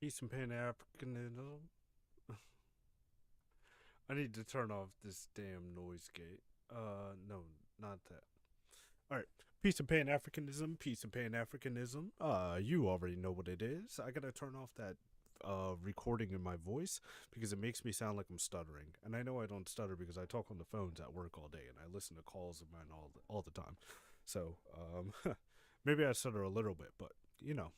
Peace and Pan Africanism. I need to turn off this damn noise gate. No, not that. All right. Peace and Pan Africanism. Peace and Pan Africanism. You already know what it is. I gotta turn off that recording in my voice because it makes me sound like I'm stuttering. And I know I don't stutter because I talk on the phones at work all day and I listen to calls of mine all the time. So maybe I stutter a little bit, but you know.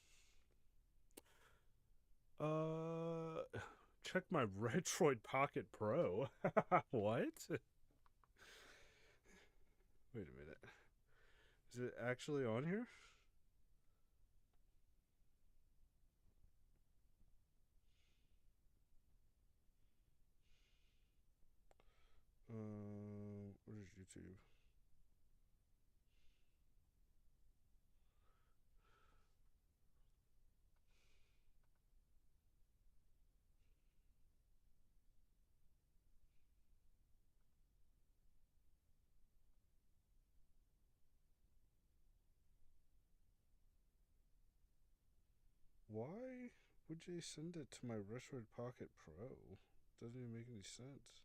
Check my Retroid Pocket Pro. What? Wait a minute. Is it actually on here? Where's YouTube? Why would they send it to my Retroid Pocket Pro? Doesn't even make any sense.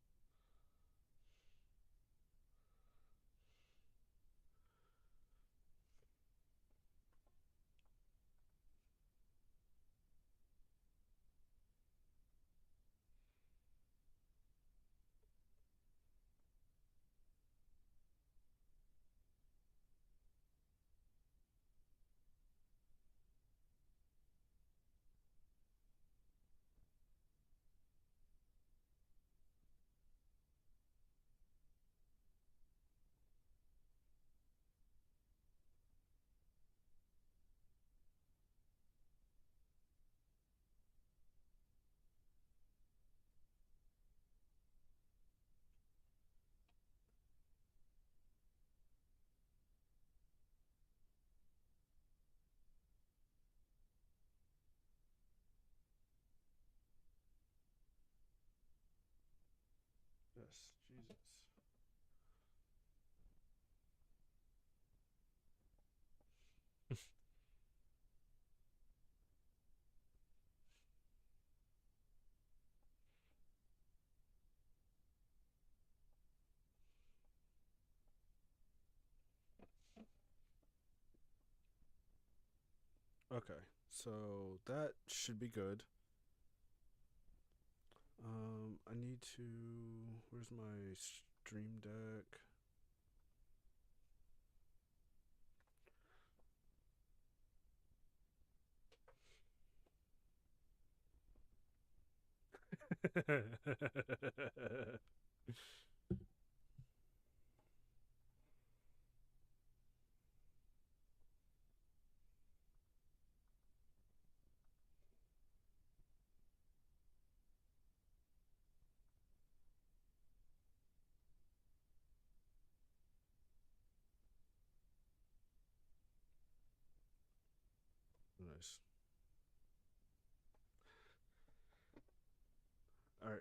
Yes, Jesus. Okay, so that should be good. I need to. Where's my Stream Deck? Nice. All right.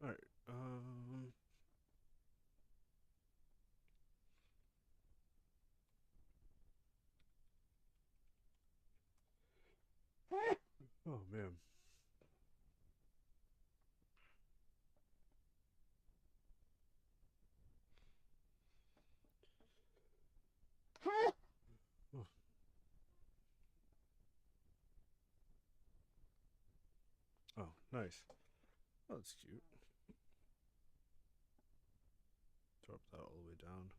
All right. Oh man. Oh, oh, nice. Oh, that's cute. Drop that all the way down.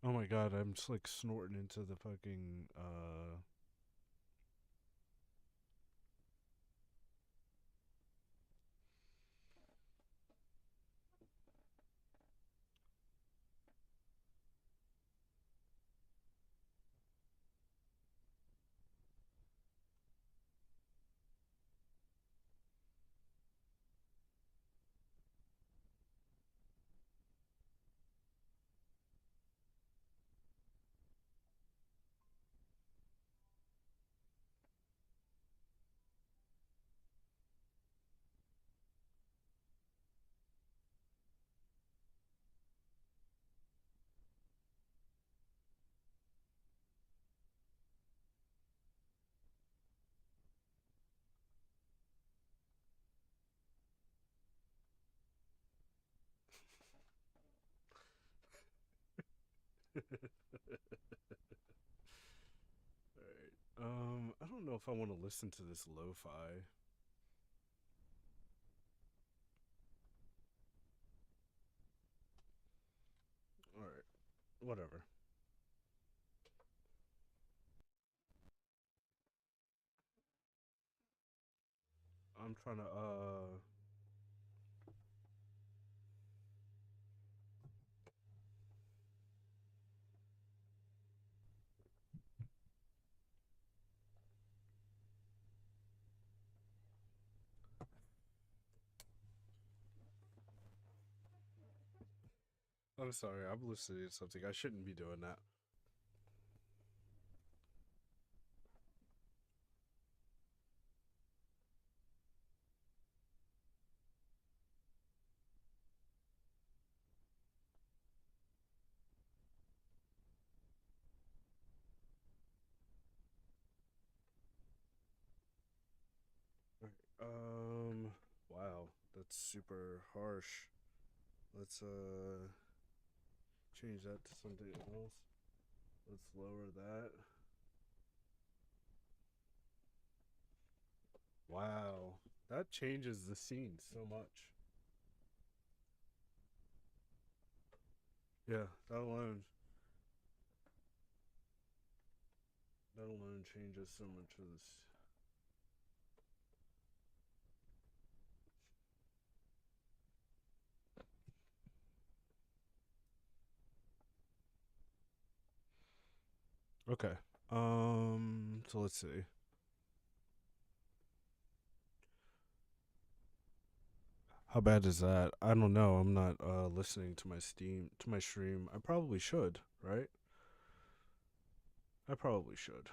Oh my god, I'm just like snorting into the fucking Alright. I don't know if I want to listen to this lo-fi. Alright. Whatever. I'm trying to I'm sorry, I'm listening to something. I shouldn't be doing that. Wow, that's super harsh. Let's change that to something else. Let's lower that. Wow, that changes the scene so much. Yeah, that alone changes so much of this. Okay. So let's see. How bad is that? I don't know. I'm not listening to my stream. I probably should, right? I probably should.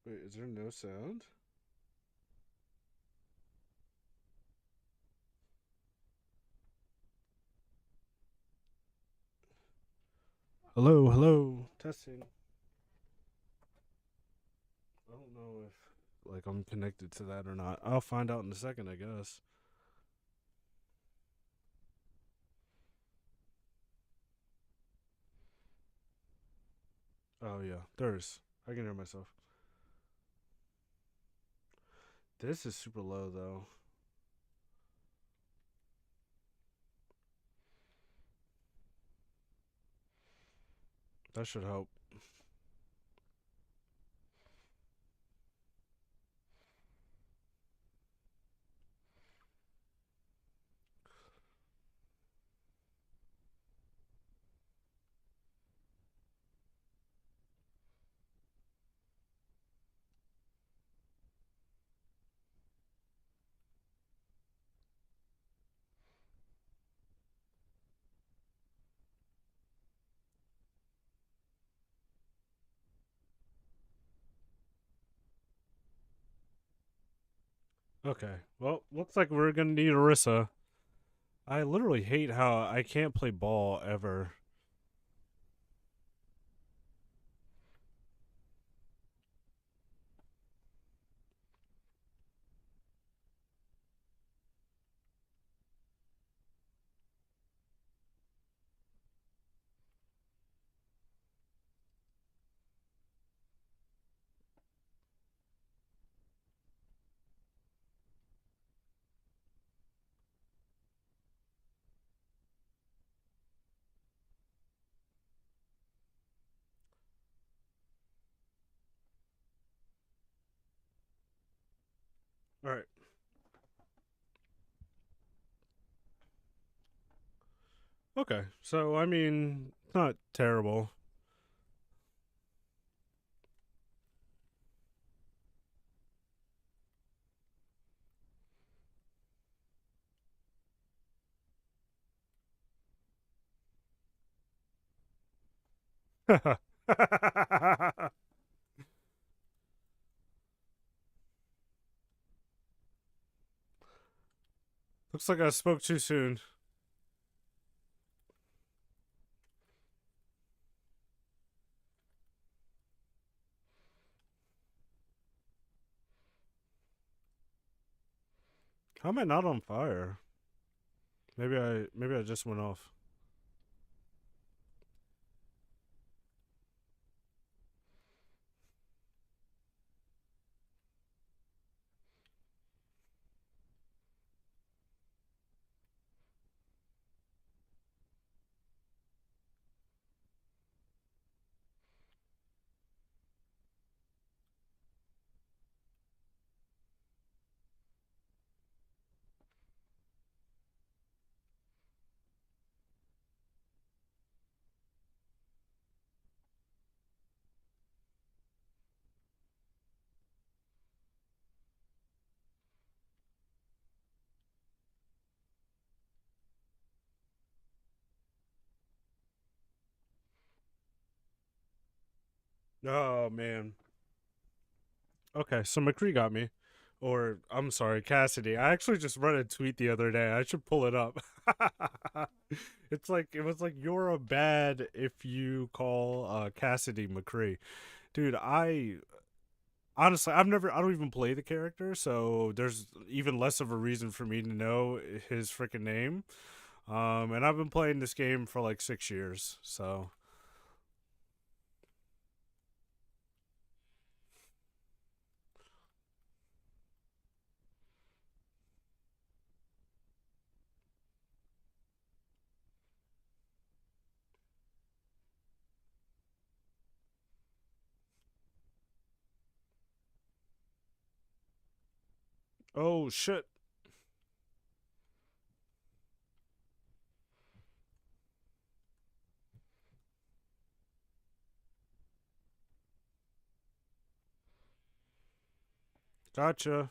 Wait, is there no sound? Hello, hello. Testing. I don't know if like I'm connected to that or not. I'll find out in a second, I guess. Oh yeah, there's. I can hear myself. This is super low though. That should help. Okay. Well, looks like we're gonna need Arissa. I literally hate how I can't play ball ever. All right. Okay. So I mean, not terrible. Looks like I spoke too soon. How am I not on fire? Maybe I just went off. Oh man. Okay, so McCree got me. Or I'm sorry, Cassidy. I actually just read a tweet the other day. I should pull it up. It's like it was like you're a bad if you call Cassidy McCree. Dude, I honestly I don't even play the character, so there's even less of a reason for me to know his freaking name. And I've been playing this game for like 6 years, so oh shit. Gotcha.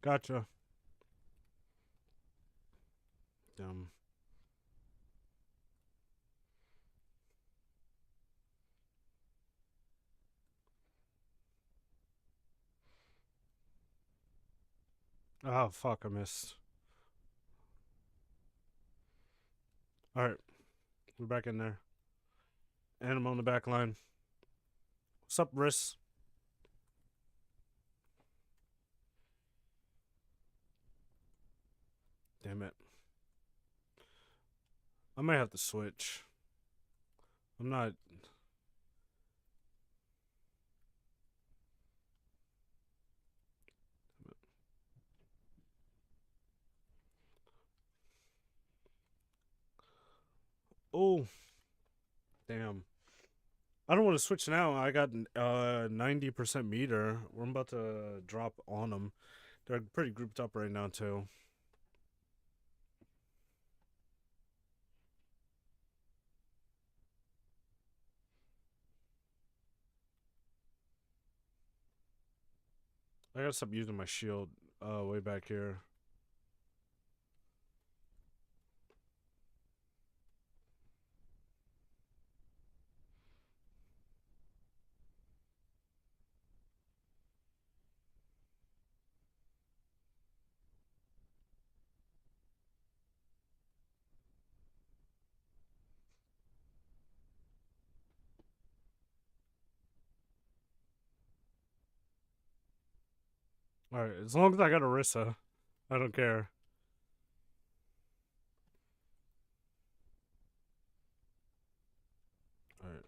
Gotcha. Um Oh, fuck, I missed. Alright, we're back in there. And I'm on the back line. What's up, Riss? Damn it. I might have to switch. I'm not. Oh, damn. I don't want to switch now. I got 90% meter. We're about to drop on them. They're pretty grouped up right now, too. I gotta stop using my shield way back here. Alright, as long as I got Orisa, I don't care. Alright.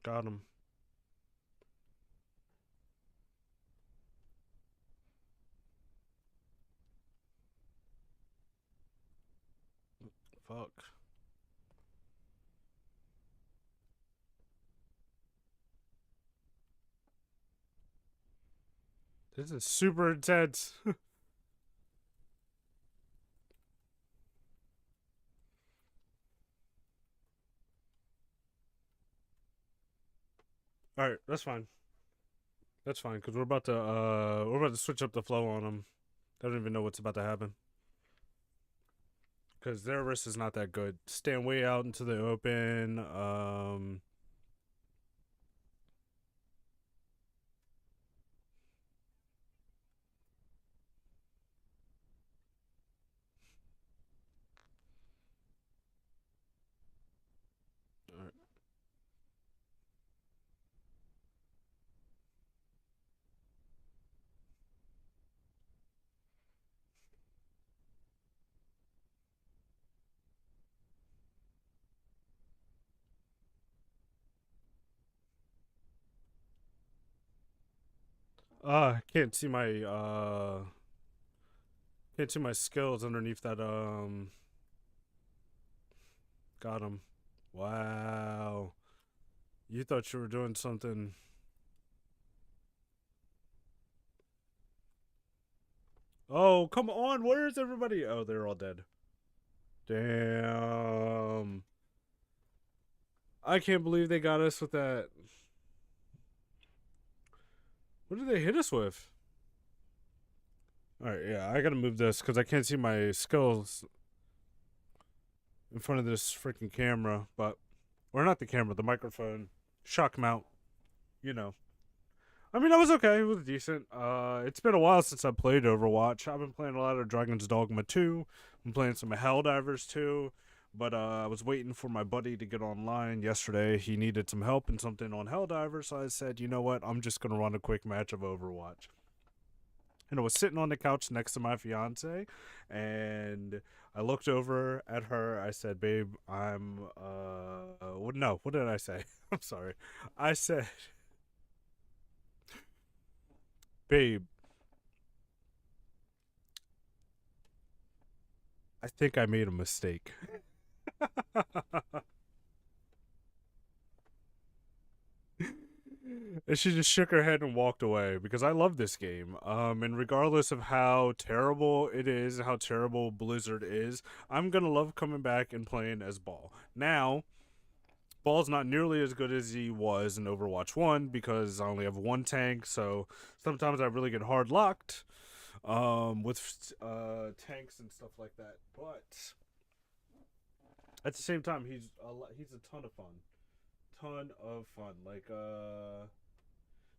Got him. Fuck. This is super intense. Alright, that's fine. That's fine, because we're about to switch up the flow on them. I don't even know what's about to happen. Because their wrist is not that good. Stand way out into the open. Can't see my skills underneath that got him. Wow. You thought you were doing something. Oh, come on. Where is everybody? Oh, they're all dead. Damn. I can't believe they got us with that. What did they hit us with? Alright, yeah, I gotta move this because I can't see my skills in front of this freaking camera, but. Or not the camera, the microphone. Shock mount. You know. I mean, I was okay. It was decent. It's been a while since I played Overwatch. I've been playing a lot of Dragon's Dogma 2. I'm playing some Helldivers 2. But I was waiting for my buddy to get online yesterday. He needed some help in something on Helldivers, so I said, you know what? I'm just going to run a quick match of Overwatch. And I was sitting on the couch next to my fiance, and I looked over at her. I said, "Babe, I'm no, what did I say? I'm sorry. I said, babe, I think I made a mistake." And she just shook her head and walked away because I love this game. And regardless of how terrible it is, how terrible Blizzard is, I'm gonna love coming back and playing as Ball. Now, Ball's not nearly as good as he was in Overwatch 1 because I only have one tank, so sometimes I really get hard locked with tanks and stuff like that. But at the same time, he's a ton of fun. Ton of fun. Like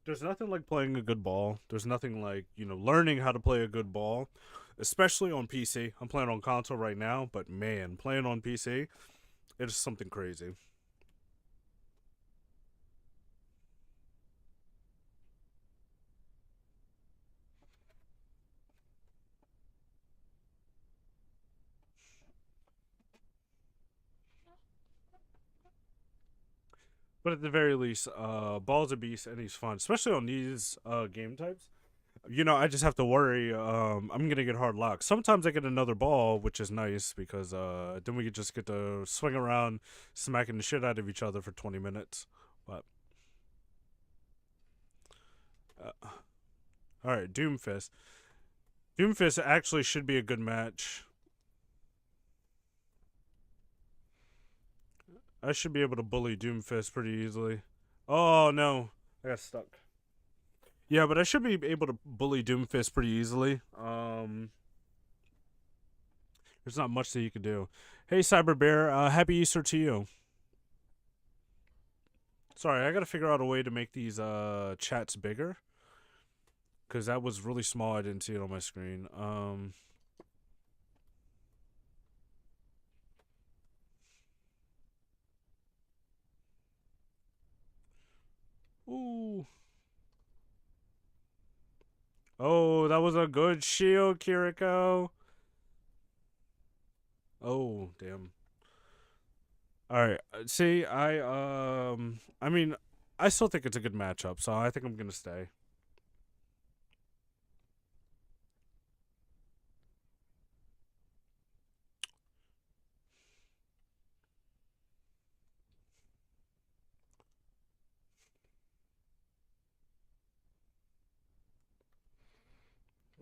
there's nothing like playing a good ball. There's nothing like, learning how to play a good ball, especially on PC. I'm playing on console right now, but man, playing on PC, it is something crazy. But at the very least, Ball's a beast and he's fun, especially on these game types. I just have to worry. I'm gonna get hard locked. Sometimes I get another ball, which is nice because then we could just get to swing around, smacking the shit out of each other for 20 minutes. But all right, Doomfist. Doomfist actually should be a good match. I should be able to bully Doomfist pretty easily. Oh no, I got stuck. Yeah, but I should be able to bully Doomfist pretty easily. There's not much that you can do. Hey, Cyber Bear, happy Easter to you. Sorry, I gotta figure out a way to make these chats bigger. Because that was really small, I didn't see it on my screen. Ooh. Oh, that was a good shield, Kiriko. Oh, damn. Alright, see, I mean, I still think it's a good matchup, so I think I'm gonna stay.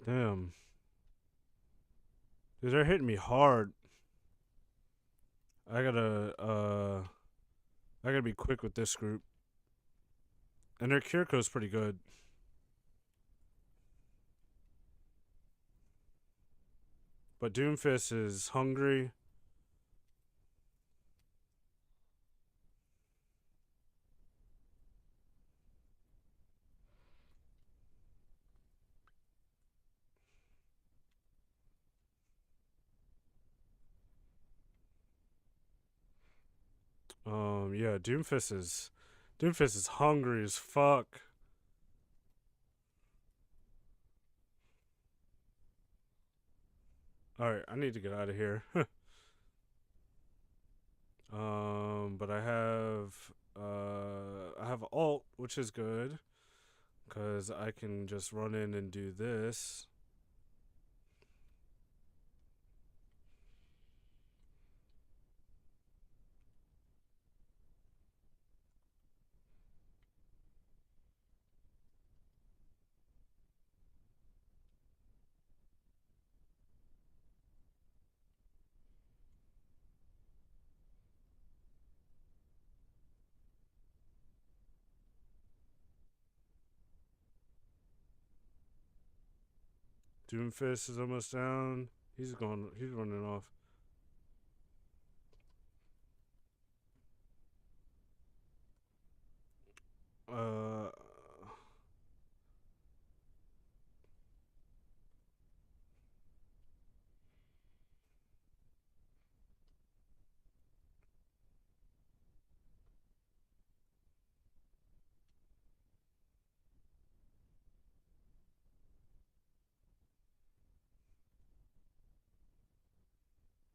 Damn. Dude, they're hitting me hard. I gotta be quick with this group. And their Kiriko's pretty good. But Doomfist is hungry. Yeah, Doomfist is hungry as fuck. Alright, I need to get out of here. But I have alt, which is good. Cause I can just run in and do this. Doomfist is almost down. He's running off. Uh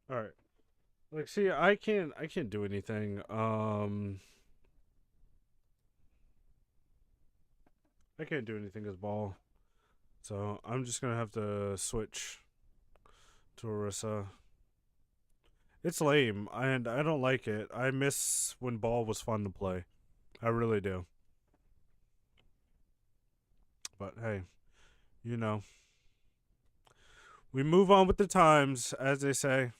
Alright. Like, see, I can't do anything. I can't do anything as ball. So I'm just gonna have to switch to Orisa. It's lame, and I don't like it. I miss when ball was fun to play. I really do. But hey, you know, we move on with the times, as they say.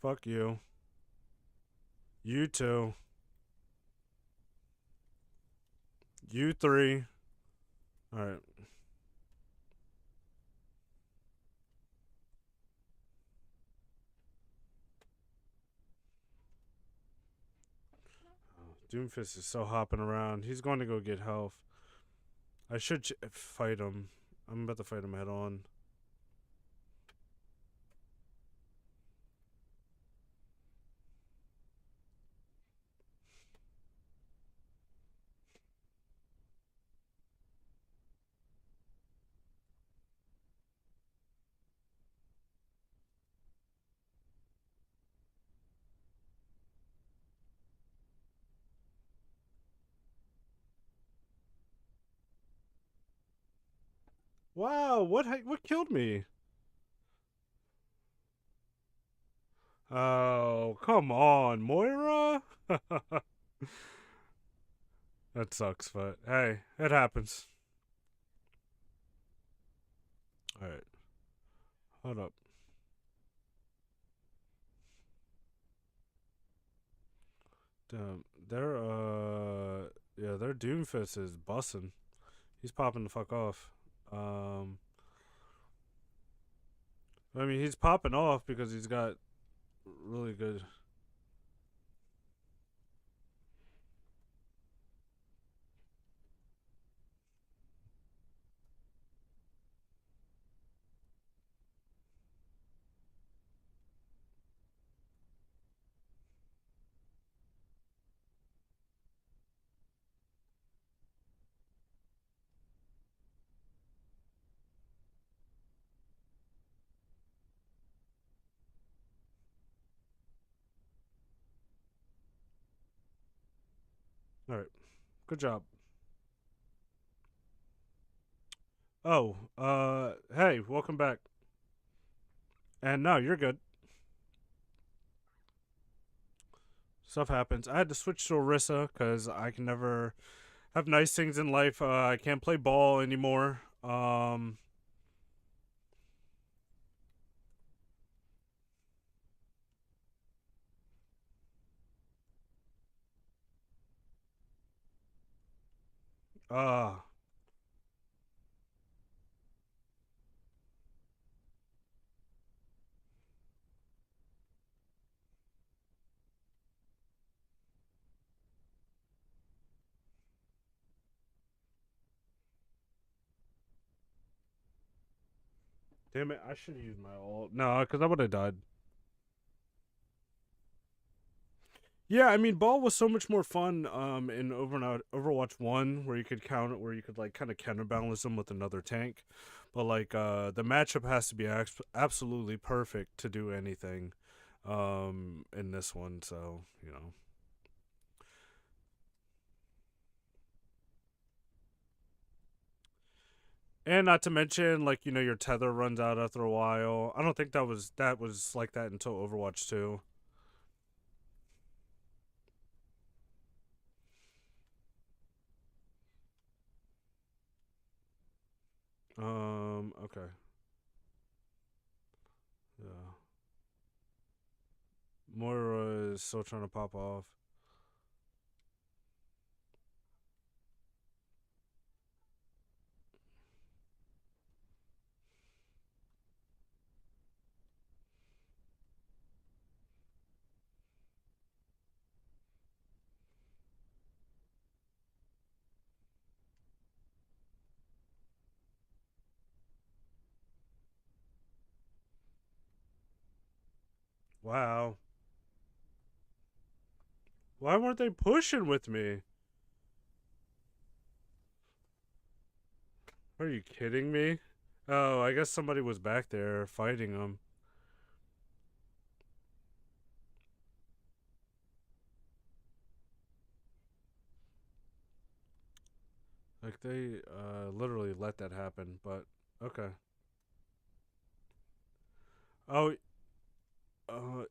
Fuck you. You too. You three. Alright. Doomfist is so hopping around. He's going to go get health. I should fight him. I'm about to fight him head on. Wow, what killed me? Oh, come on, Moira. That sucks, but hey, it happens. All right, hold up. Damn, their Doomfist is bussin'. He's popping the fuck off. Um, I mean, he's popping off because he's got really good. All right, good job. Oh, hey, welcome back. And no, you're good. Stuff happens. I had to switch to Orisa because I can never have nice things in life. I can't play ball anymore. Uh, Damn it, I should have used my ult. No, because I would have died. Yeah, I mean, ball was so much more fun in Overwatch 1 where you could where you could like kind of counterbalance them with another tank. But like the matchup has to be absolutely perfect to do anything in this one, so, you know. And not to mention, like, you know, your tether runs out after a while. I don't think that was like that until Overwatch 2. Okay. Yeah. Moira is still trying to pop off. Wow. Why weren't they pushing with me? Are you kidding me? Oh, I guess somebody was back there fighting them. Like they literally let that happen, but okay. Oh,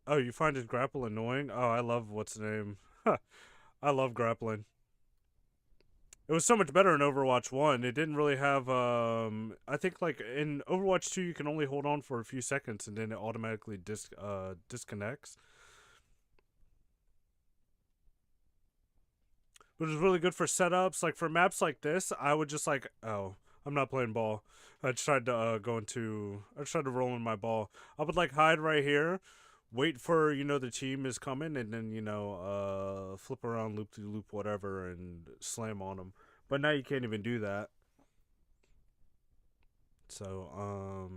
oh, you find his grapple annoying? Oh, I love what's the name. I love grappling. It was so much better in Overwatch 1. It didn't really have I think like in Overwatch 2 you can only hold on for a few seconds and then it automatically disconnects. Which is really good for setups. Like for maps like this, I would just like, oh, I'm not playing ball. I tried to I tried to roll in my ball. I would like hide right here, wait for the team is coming, and then flip around loop to loop whatever and slam on them. But now you can't even do that. So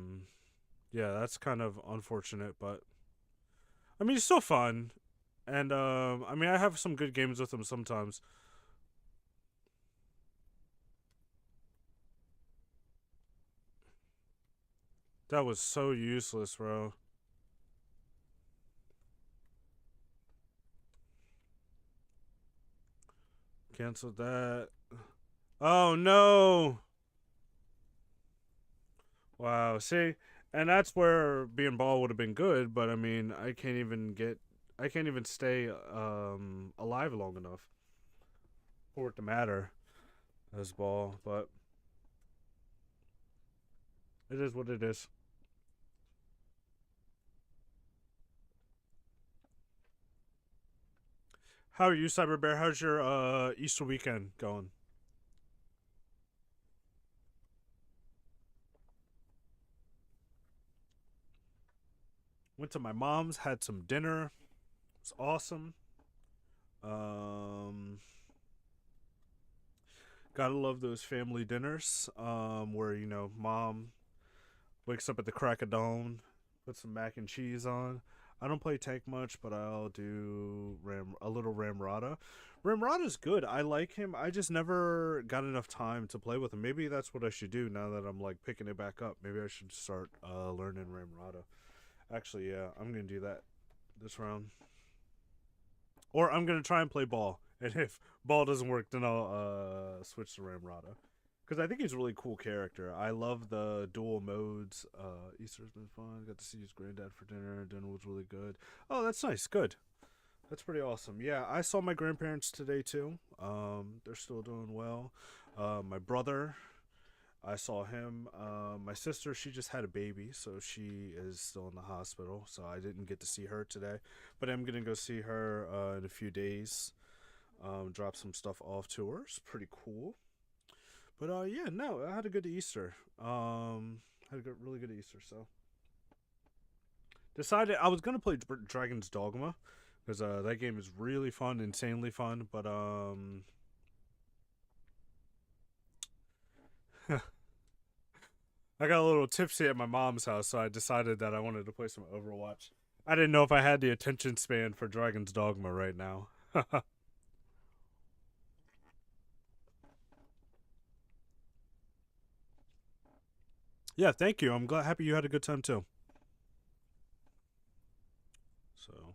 yeah, that's kind of unfortunate, but I mean it's still fun, and I mean I have some good games with them sometimes. That was so useless, bro. Canceled that. Oh no! Wow. See, and that's where being ball would have been good, but I mean, I can't even stay alive long enough for it to matter as ball. But it is what it is. How are you, Cyber Bear? How's your Easter weekend going? Went to my mom's, had some dinner. It's awesome. Um, Gotta love those family dinners. Where mom wakes up at the crack of dawn, put some mac and cheese on. I don't play tank much, but I'll do a little Ramrata. Ramrata's good. I like him. I just never got enough time to play with him. Maybe that's what I should do now that I'm like picking it back up. Maybe I should start learning Ramrata. Actually, yeah, I'm gonna do that this round. Or I'm gonna try and play ball, and if ball doesn't work, then I'll switch to Ramrata. Because I think he's a really cool character. I love the dual modes. Easter's been fun. Got to see his granddad for dinner. Dinner was really good. Oh, that's nice. Good. That's pretty awesome. Yeah, I saw my grandparents today too. They're still doing well. My brother, I saw him. My sister, she just had a baby, so she is still in the hospital. So I didn't get to see her today, but I'm gonna go see her in a few days. Drop some stuff off to her. It's pretty cool. But yeah, no, I had a good Easter. Had a really good Easter. So decided I was gonna play Dragon's Dogma because that game is really fun, insanely fun. But I got a little tipsy at my mom's house, so I decided that I wanted to play some Overwatch. I didn't know if I had the attention span for Dragon's Dogma right now. Yeah, thank you. I'm glad, happy you had a good time too. So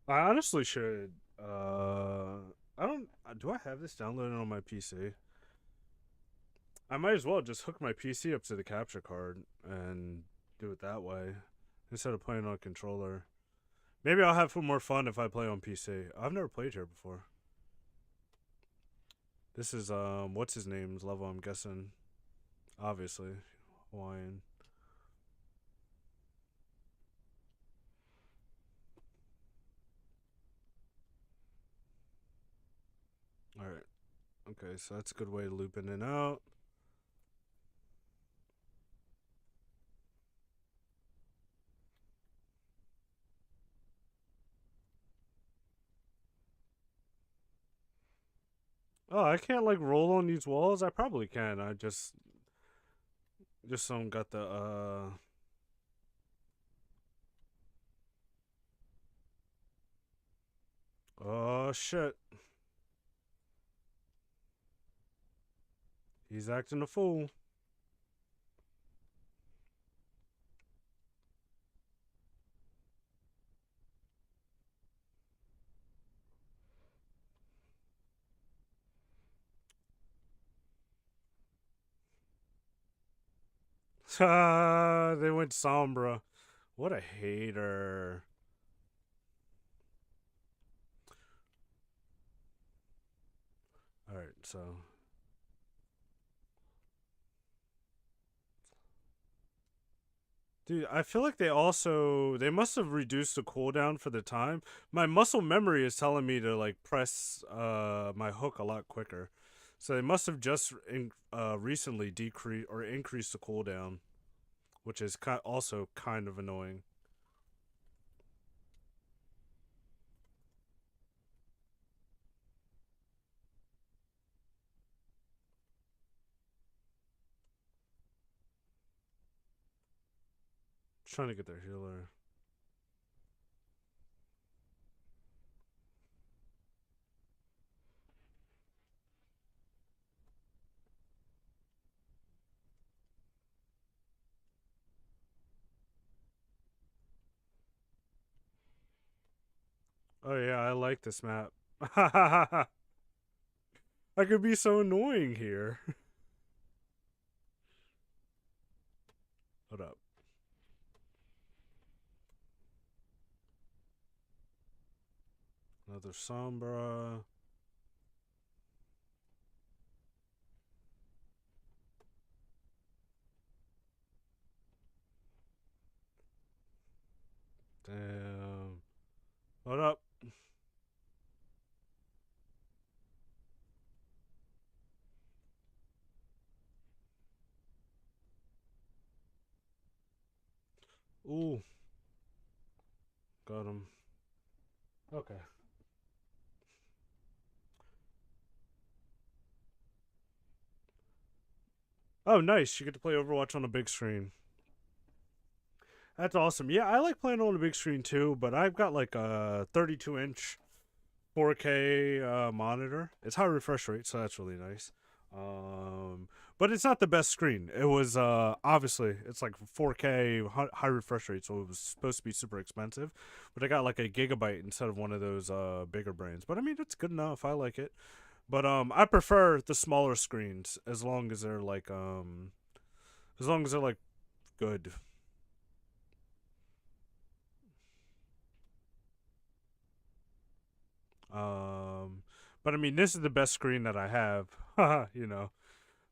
I honestly should. I don't. Do I have this downloaded on my PC? I might as well just hook my PC up to the capture card and do it that way instead of playing on a controller. Maybe I'll have more fun if I play on PC. I've never played here before. This is what's his name's level? I'm guessing. Obviously, Hawaiian. All right. Okay, so that's a good way to loop in and out. Oh, I can't like roll on these walls. I probably can. I just don't got the Oh shit. He's acting a fool. They went Sombra. What a hater. Alright, so. Dude, I feel like they must have reduced the cooldown for the time. My muscle memory is telling me to like press my hook a lot quicker. So they must have just recently decreased or increased the cooldown, which is also kind of annoying. Trying to get their healer. Oh yeah, I like this map. I could be so annoying here. Hold up. Another Sombra. Damn. Hold up. Ooh. Got him. Okay. Oh, nice. You get to play Overwatch on a big screen. That's awesome. Yeah, I like playing on a big screen too, but I've got like a 32-inch 4K monitor. It's high refresh rate, so that's really nice. But it's not the best screen. It was obviously it's like 4K high refresh rate, so it was supposed to be super expensive. But I got like a gigabyte instead of one of those bigger brands. But I mean, it's good enough. I like it. But I prefer the smaller screens as long as they're like good. Um, but I mean, this is the best screen that I have. you know,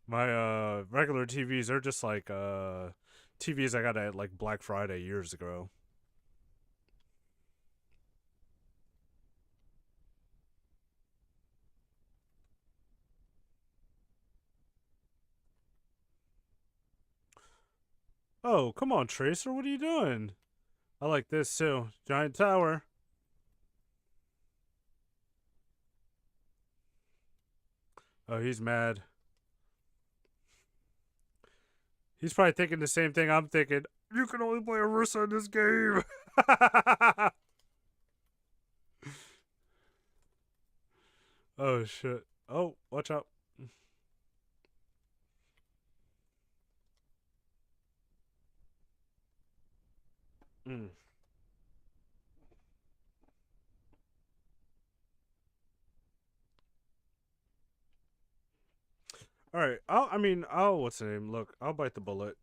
my regular TVs are just like TVs I got at like Black Friday years ago. Oh, come on, Tracer, what are you doing? I like this too. Giant tower. Oh, he's mad. He's probably thinking the same thing I'm thinking. You can only play Orisa in this game. Oh shit. Oh, watch out. Mm. All right. What's the name? Look, I'll bite the bullet.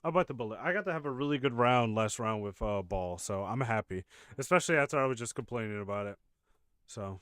I'll bite the bullet. I got to have a really good round last round with ball, so I'm happy. Especially after I was just complaining about it. So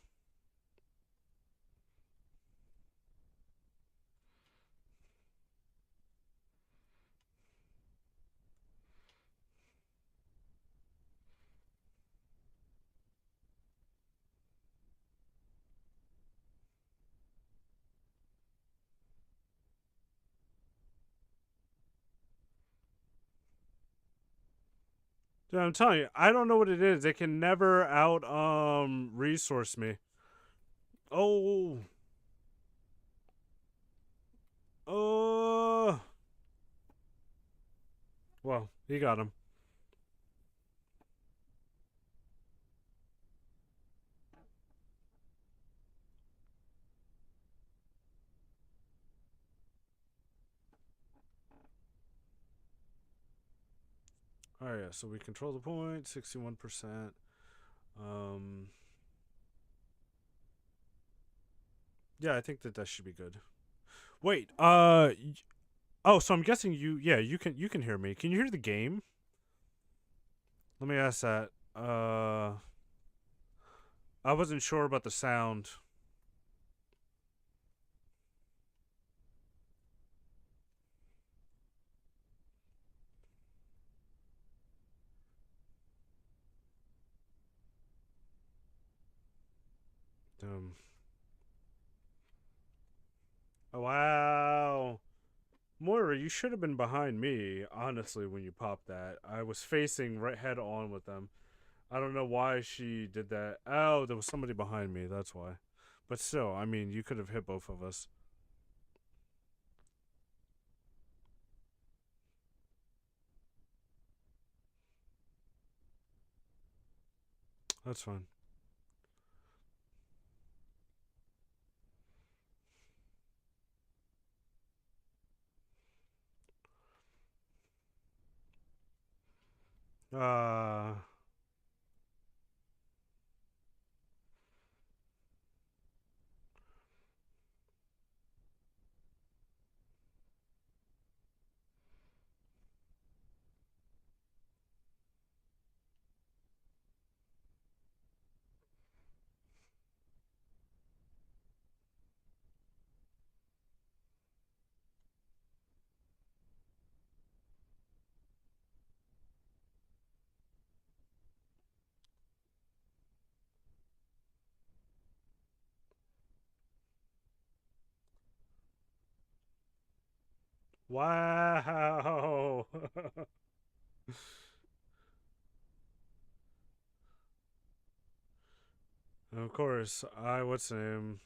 dude, I'm telling you, I don't know what it is. They can never out resource me. Oh, oh. Well, he got him. All right, yeah. So we control the point, 61%. Um, Yeah, I think that should be good. Wait, oh, so I'm guessing you. Yeah, you can hear me. Can you hear the game? Let me ask that. I wasn't sure about the sound. Um. Oh, wow. Moira, you should have been behind me, honestly, when you popped that. I was facing right head on with them. I don't know why she did that. Oh, there was somebody behind me, that's why. But still, I mean, you could have hit both of us. That's fine. Uh, wow. Of course, what's the name?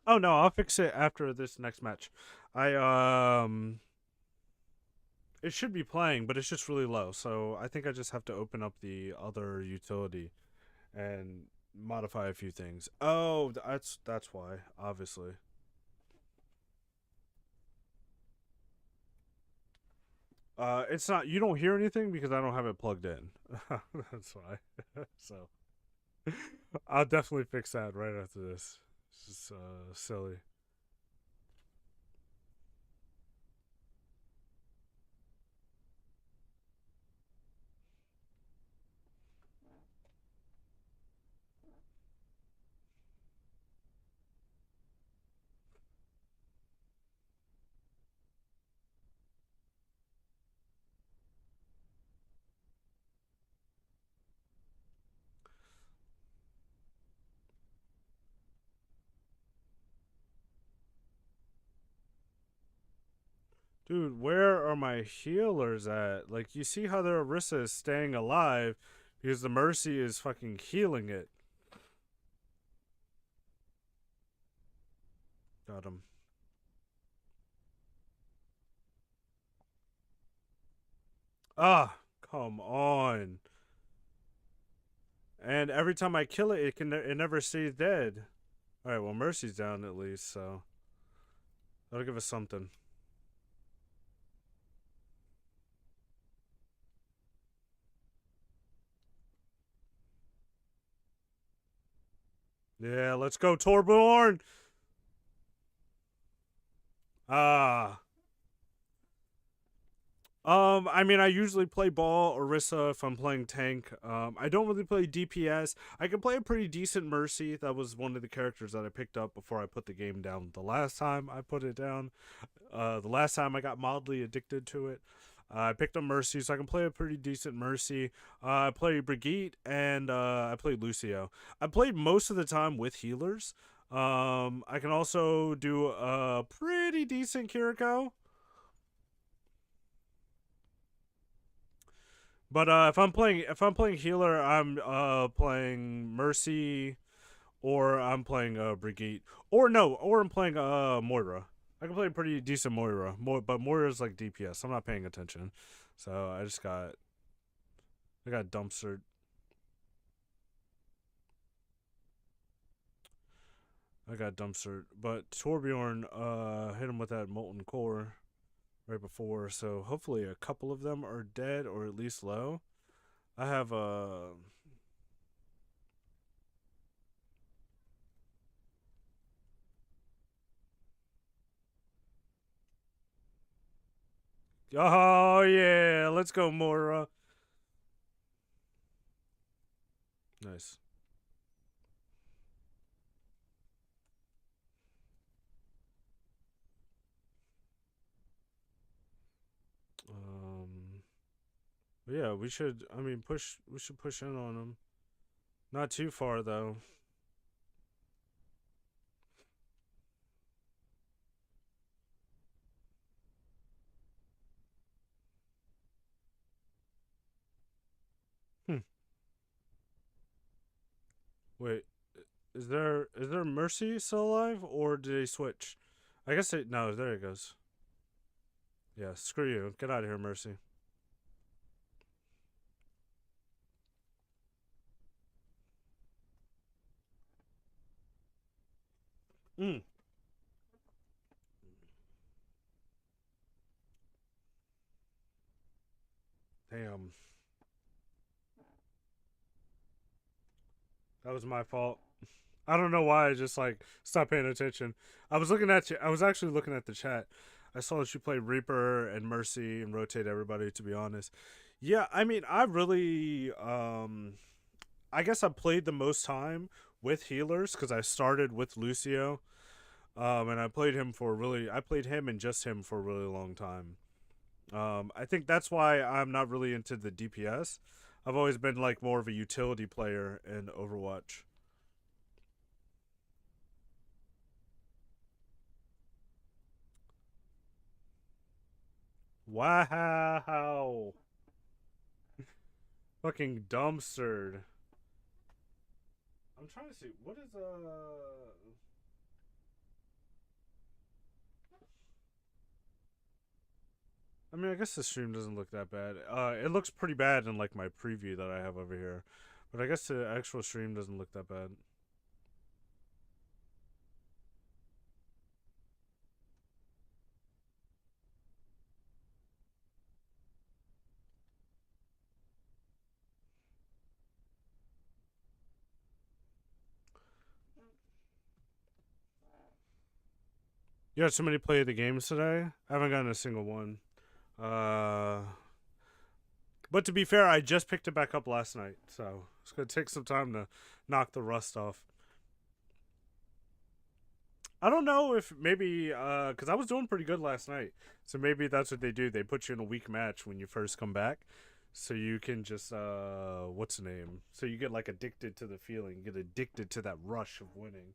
Oh no, I'll fix it after this next match. I it should be playing, but it's just really low. So I think I just have to open up the other utility and modify a few things. Oh, that's why, obviously. It's not. You don't hear anything because I don't have it plugged in. That's why. So I'll definitely fix that right after this. It's just silly. Dude, where are my healers at? Like, you see how their Orisa is staying alive because the Mercy is fucking healing it. Got him. Ah, come on. And every time I kill it, it never stays dead. All right, well Mercy's down at least, so that'll give us something. Yeah, let's go Torbjorn. Ah. I mean, I usually play ball Orisa if I'm playing tank. I don't really play DPS. I can play a pretty decent Mercy. That was one of the characters that I picked up before I put the game down. The last time I put it down, the last time I got mildly addicted to it, I picked up Mercy, so I can play a pretty decent Mercy. I play Brigitte and I play Lucio. I played most of the time with healers. I can also do a pretty decent Kiriko. But if I'm playing healer, I'm playing Mercy or I'm playing Brigitte or no, or I'm playing Moira. I can play a pretty decent Moira, but Moira's like DPS. I'm not paying attention, so I got dumpstered. I got dumpstered, but Torbjorn hit him with that molten core right before, so hopefully a couple of them are dead or at least low. I have Oh yeah, let's go, Mora. Nice. Um, yeah, we should. I mean, push. We should push in on them. Not too far though. Hmm. Wait, is there Mercy still alive, or did they switch? I guess they no. There it goes. Yeah, screw you. Get out of here, Mercy. Mm. Damn, that was my fault. I don't know why I just like stopped paying attention. I was looking at you. I was actually looking at the chat. I saw that you played Reaper and Mercy and rotate everybody. To be honest, yeah. I mean, I really, I guess I played the most time with healers because I started with Lucio, and I played him for really. I played him and just him for a really long time. I think that's why I'm not really into the DPS. I've always been like more of a utility player in Overwatch. Wow. Fucking dumpstered. I'm trying to see what is I mean, I guess the stream doesn't look that bad. It looks pretty bad in like my preview that I have over here, but I guess the actual stream doesn't look that bad. You had somebody play the games today? I haven't gotten a single one. Uh, but to be fair, I just picked it back up last night, so it's gonna take some time to knock the rust off. I don't know if maybe because I was doing pretty good last night, so maybe that's what they do. They put you in a weak match when you first come back, so you can just what's the name? So you get like addicted to the feeling, get addicted to that rush of winning.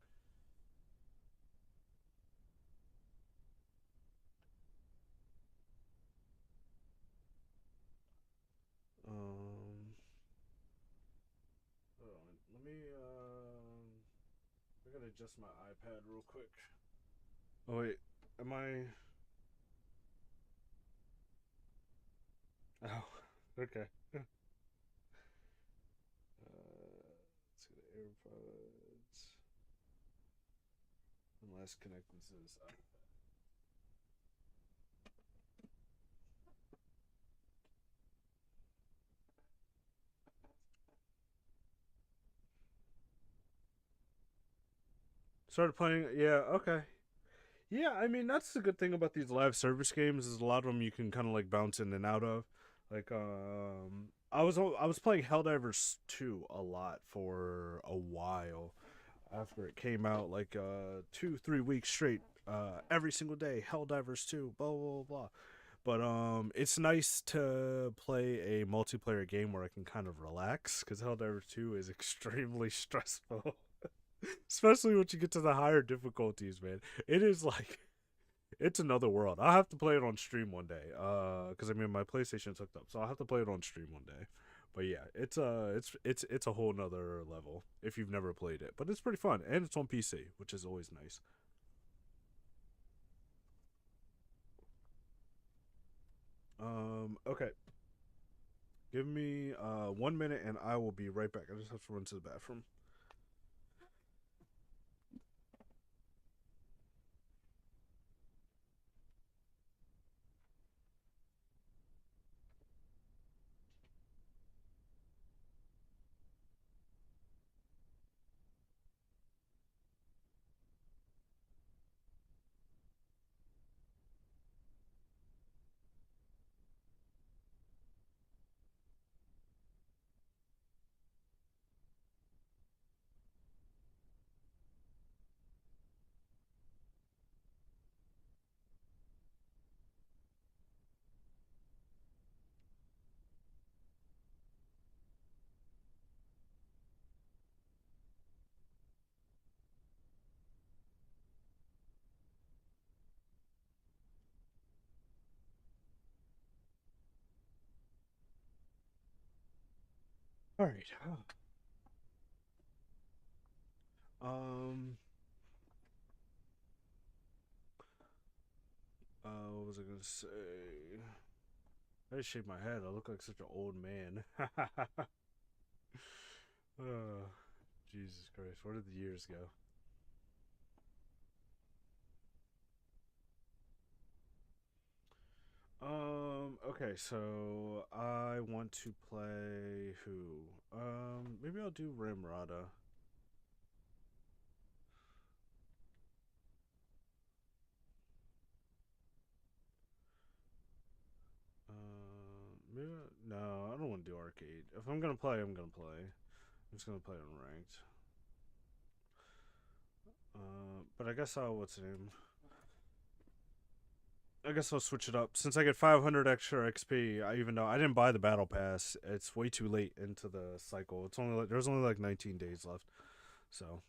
Um, hold on, let me I gotta adjust my iPad real quick. Oh wait, am I? Oh, okay. Let's go to AirPods. Unless connected to this. Started playing. Yeah. Okay. Yeah, I mean that's the good thing about these live service games is a lot of them you can kind of like bounce in and out of. Like I was playing Helldivers 2 a lot for a while after it came out, like 2-3 weeks straight, every single day. Helldivers 2, blah blah blah. But it's nice to play a multiplayer game where I can kind of relax because Helldivers 2 is extremely stressful. Especially once you get to the higher difficulties, man. It is like it's another world. I'll have to play it on stream one day. Because I mean my PlayStation's hooked up, so I'll have to play it on stream one day. But yeah, it's a whole nother level if you've never played it. But it's pretty fun, and it's on PC, which is always nice. Okay, give me 1 minute, and I will be right back. I just have to run to the bathroom. Alright. Um. What was I gonna say? I just shaved my head. I look like such an old man. Oh, Jesus Christ. Where did the years go? Okay, so I want to play who? Maybe I'll do Ramrata. Maybe no, I don't want to do arcade. If I'm gonna play, I'm gonna play. I'm just gonna play on ranked. But I guess I'll what's the name? I guess I'll switch it up since I get 500 extra XP. Even though I didn't buy the battle pass, it's way too late into the cycle. It's only there's only like 19 days left, so.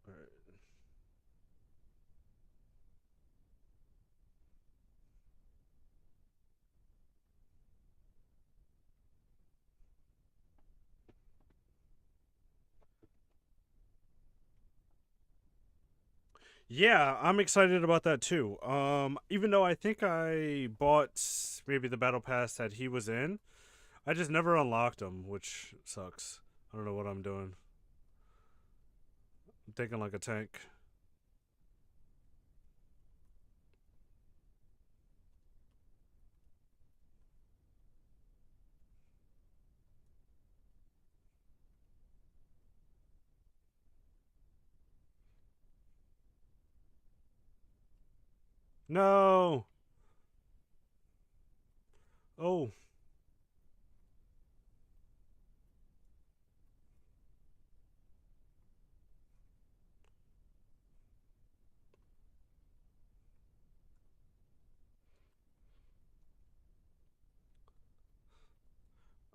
Alright. Yeah, I'm excited about that too. Even though I think I bought maybe the battle pass that he was in, I just never unlocked him, which sucks. I don't know what I'm doing. I'm thinking like a tank. No. Oh.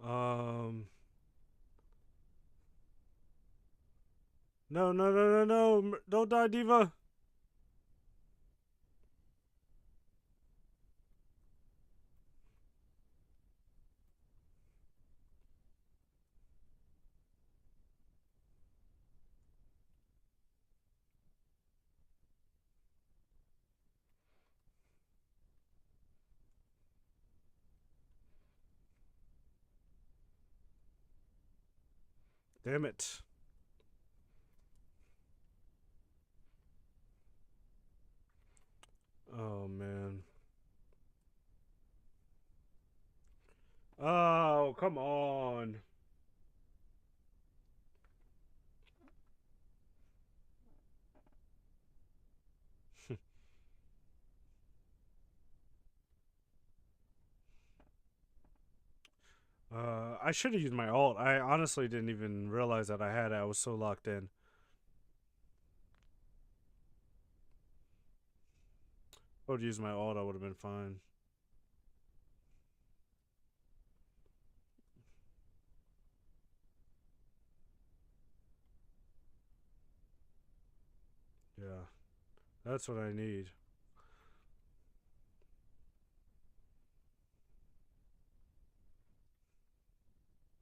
Um. No, no, no, no, no. Don't die, Diva. Damn it. Oh, man. Oh, come on. I should have used my alt. I honestly didn't even realize that I had it. I was so locked in. If I would use my alt, I would have been fine. Yeah, that's what I need.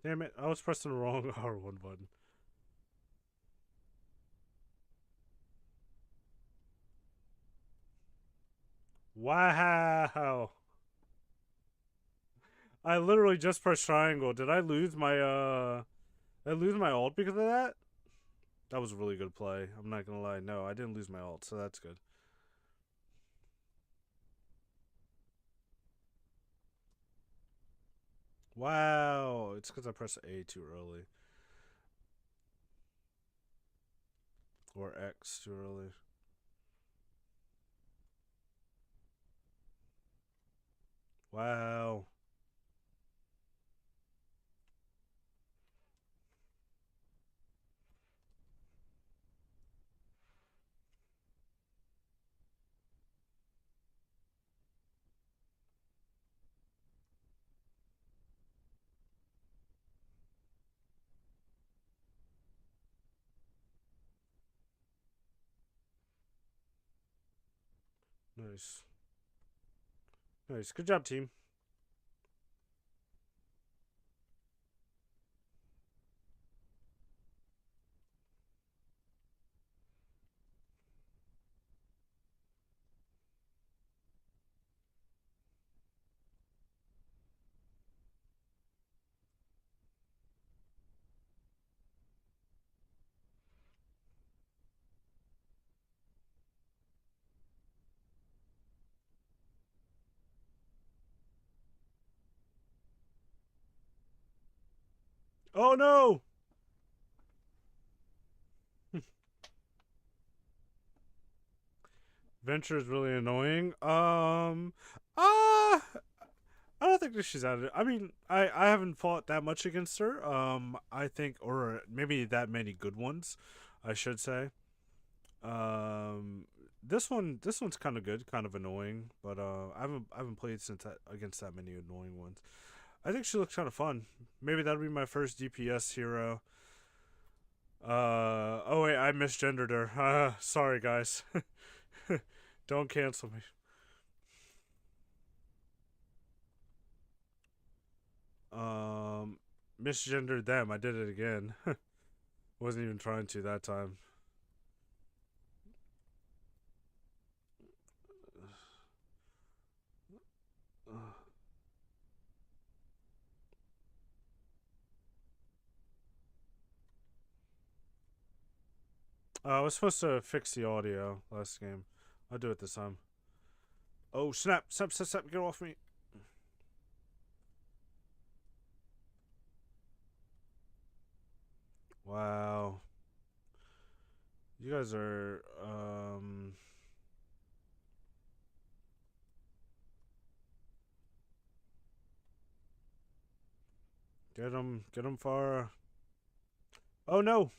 Damn it, I was pressing the wrong R1 button. Wow. I literally just pressed triangle. Did I lose my ult because of that? That was a really good play. I'm not gonna lie. No, I didn't lose my ult, so that's good. Wow, it's because I pressed A too early. Or X too early. Wow. Nice. Nice. Good job, team. Oh no! Venture is really annoying. I don't think that she's out of it. I mean, I haven't fought that much against her. I think, or maybe that many good ones, I should say. Um, this one's kind of good, kind of annoying, but I haven't played since against that many annoying ones. I think she looks kind of fun. Maybe that'll be my first DPS hero. Oh wait, I misgendered her. Sorry guys. Don't cancel me. Um, Misgendered them. I did it again. Wasn't even trying to that time. I was supposed to fix the audio last game. I'll do it this time. Oh snap! Snap! Snap! Snap! Get off me! Wow. You guys are get him far. Oh no.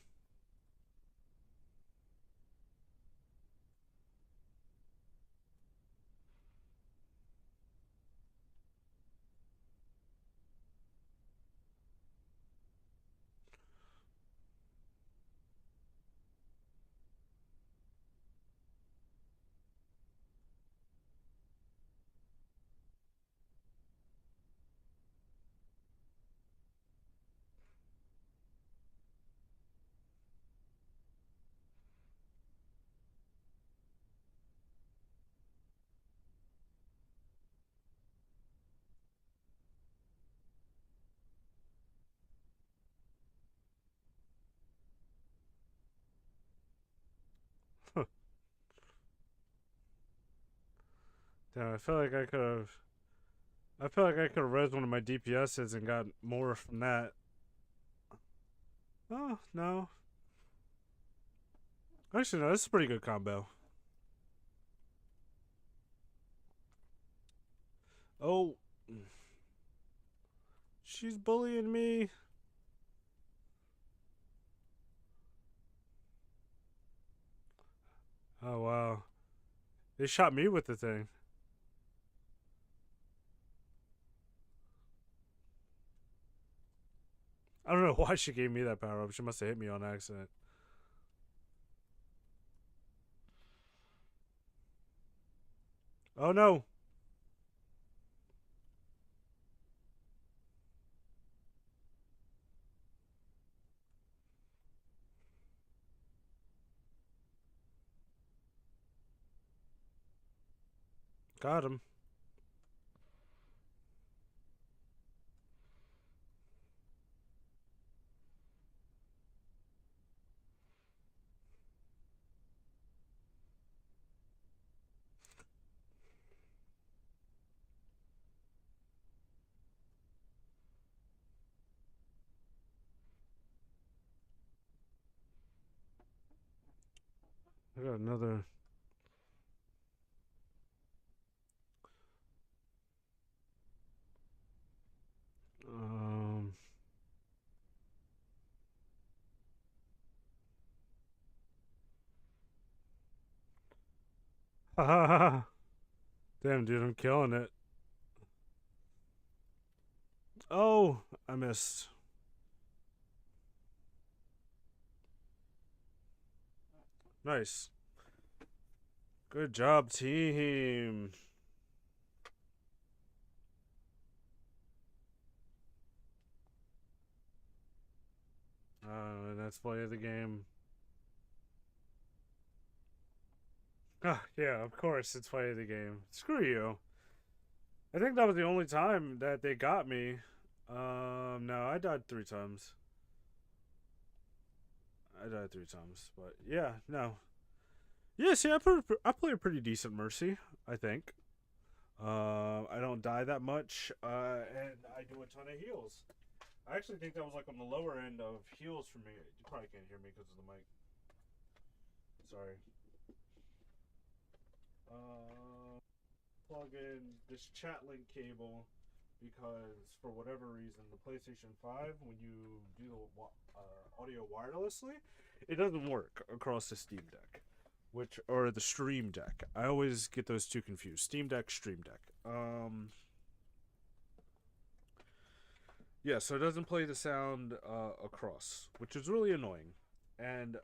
Damn, I feel like I could have. I feel like I could have read one of my DPSs and got more from that. Oh no. Actually, no. This is a pretty good combo. Oh, she's bullying me. Oh wow. They shot me with the thing. I don't know why she gave me that power up. She must have hit me on accident. Oh no. Got him. I got another. Um. Damn, dude, I'm killing it. Oh, I missed. Nice. Good job, team. That's play of the game. Ah, yeah, of course, it's play of the game. Screw you. I think that was the only time that they got me. No, I died 3 times. I died 3 times, but yeah, no. Yeah, see, I play a pretty decent Mercy, I think. I don't die that much, and I do a ton of heals. I actually think that was like on the lower end of heals for me. You probably can't hear me because of the mic. Sorry. Plug in this chat link cable because for whatever reason the PlayStation 5, when you do the audio wirelessly, it doesn't work across the Steam Deck, or the Stream Deck. I always get those two confused. Steam Deck, Stream Deck. Yeah, so it doesn't play the sound across, which is really annoying. And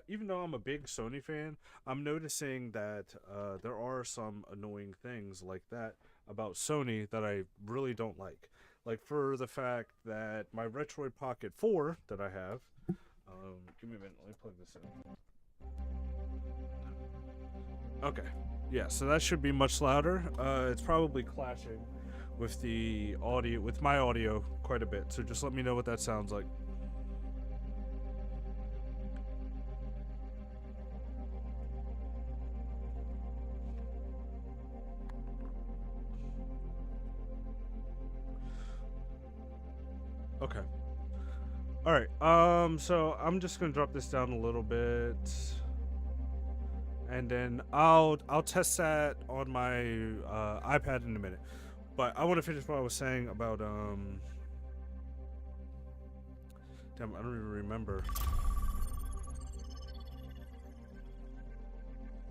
even though I'm a big Sony fan, I'm noticing that there are some annoying things like that about Sony that I really don't like. Like for the fact that my Retroid Pocket 4 that I have, give me a minute, let me plug this in. Okay, yeah, so that should be much louder. It's probably clashing with the audio, with my audio quite a bit. So just let me know what that sounds like. Okay. All right. So I'm just gonna drop this down a little bit, and then I'll test that on my iPad in a minute. But I want to finish what I was saying about Damn, I don't even remember.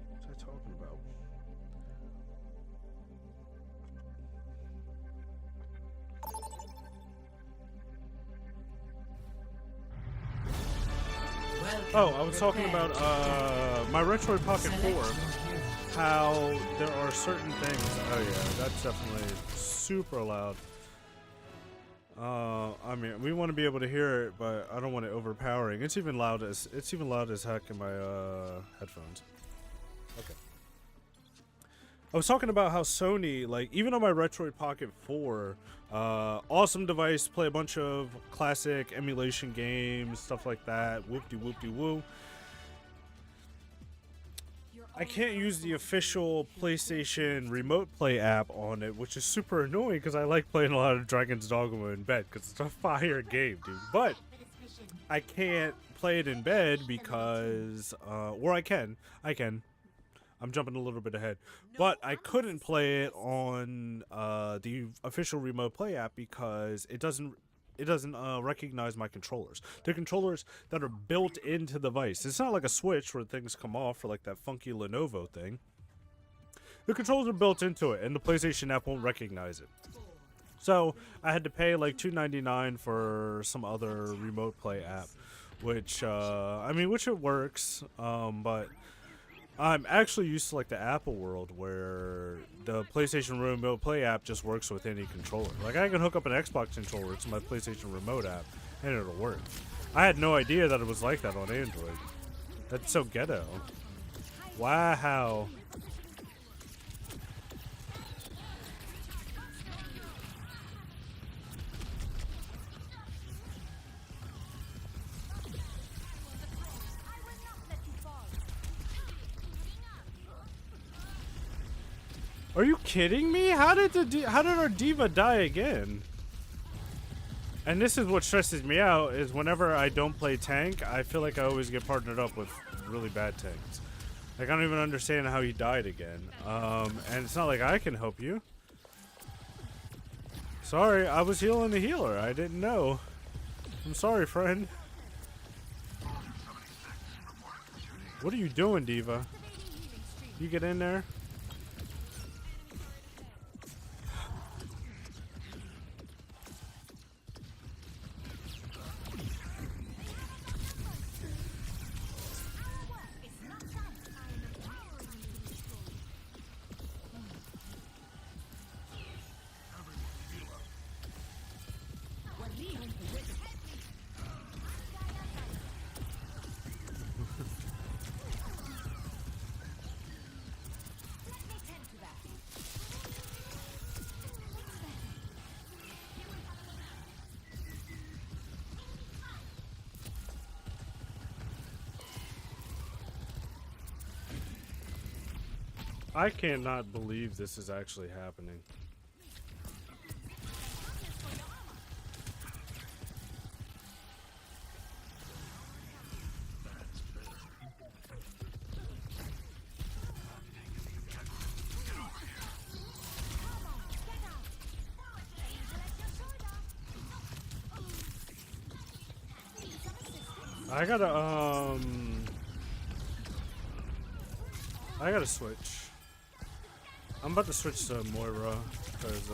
What was I talking about? Oh, I was talking about my Retroid Pocket 4. How there are certain things. Oh yeah, that's definitely super loud. I mean, we want to be able to hear it, but I don't want it overpowering. It's even loud as heck in my headphones. Okay. I was talking about how Sony, like, even on my Retroid Pocket 4, awesome device, play a bunch of classic emulation games, stuff like that, whoop-de-whoop-de-woo. I can't use the official PlayStation Remote Play app on it, which is super annoying because I like playing a lot of Dragon's Dogma in bed because it's a fire game, dude. But I can't play it in bed because, or I can. I'm jumping a little bit ahead, but I couldn't play it on the official Remote Play app because it doesn't recognize my controllers. They're controllers that are built into the device. It's not like a Switch where things come off or like that funky Lenovo thing. The controllers are built into it, and the PlayStation app won't recognize it. So I had to pay like $2.99 for some other Remote Play app, which which it works, but I'm actually used to like the Apple world where the PlayStation Remote Play app just works with any controller. Like I can hook up an Xbox controller to my PlayStation Remote app and it'll work. I had no idea that it was like that on Android. That's so ghetto. Wow. Are you kidding me? How did our diva die again? And this is what stresses me out, is whenever I don't play tank, I feel like I always get partnered up with really bad tanks. Like, I don't even understand how he died again. And it's not like I can help you. Sorry, I was healing the healer. I didn't know. I'm sorry, friend. What are you doing, Diva? You get in there? I cannot believe this is actually happening. I gotta switch. I'm about to switch to Moira, because,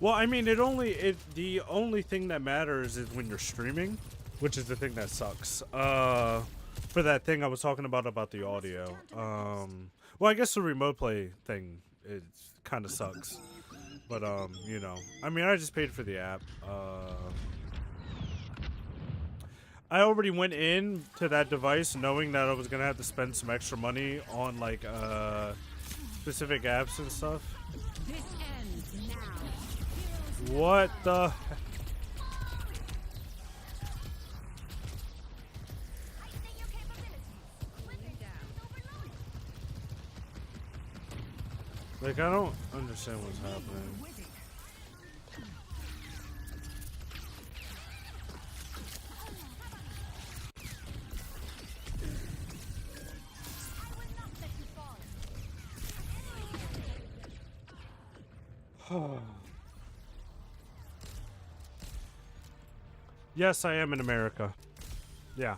well, I mean, the only thing that matters is when you're streaming, which is the thing that sucks. For that thing I was talking about the audio. Well, I guess the remote play thing, it kind of sucks. But, you know, I mean, I just paid for the app. I already went in to that device knowing that I was gonna have to spend some extra money on, like, specific apps and stuff. This ends now. What the? Like, I don't understand what's happening. Yes, I am in America. Yeah.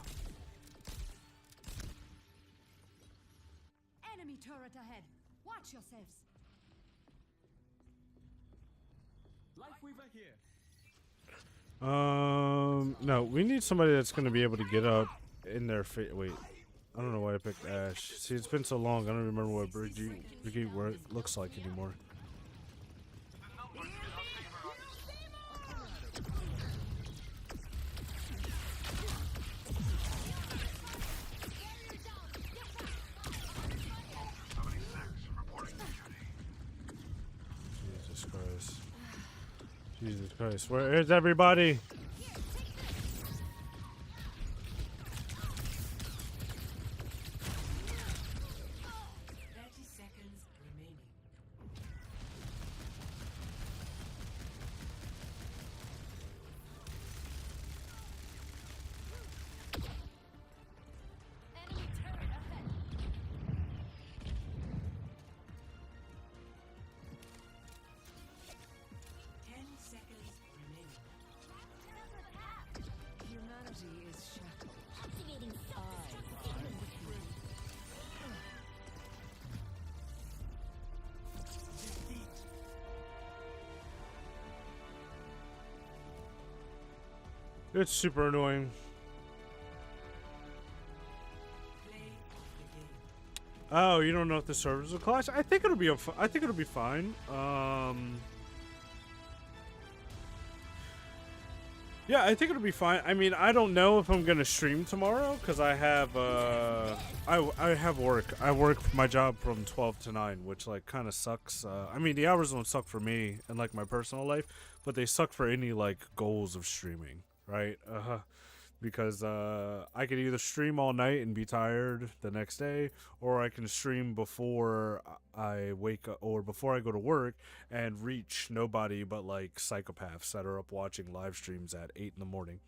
Enemy turret ahead. Watch yourselves. No, we need somebody that's gonna be able to get up in their face. Wait, I don't know why I picked Ash. See, it's been so long, I don't remember what Brigitte looks like anymore. Jesus Christ. Jesus Christ, where is everybody? 30 seconds remaining. Enemy turret ahead. 10 seconds remaining. Humanity is shackled. Activating It's super annoying. Oh, you don't know if the servers will clash? I think it'll be I think it'll be fine. Yeah, I think it'll be fine. I mean, I don't know if I'm gonna stream tomorrow because I have I have work. I work my job from 12 to 9, which like kind of sucks. I mean, the hours don't suck for me and like my personal life, but they suck for any like goals of streaming, right? because I could either stream all night and be tired the next day, or I can stream before I wake up or before I go to work and reach nobody but like psychopaths that are up watching live streams at 8 in the morning.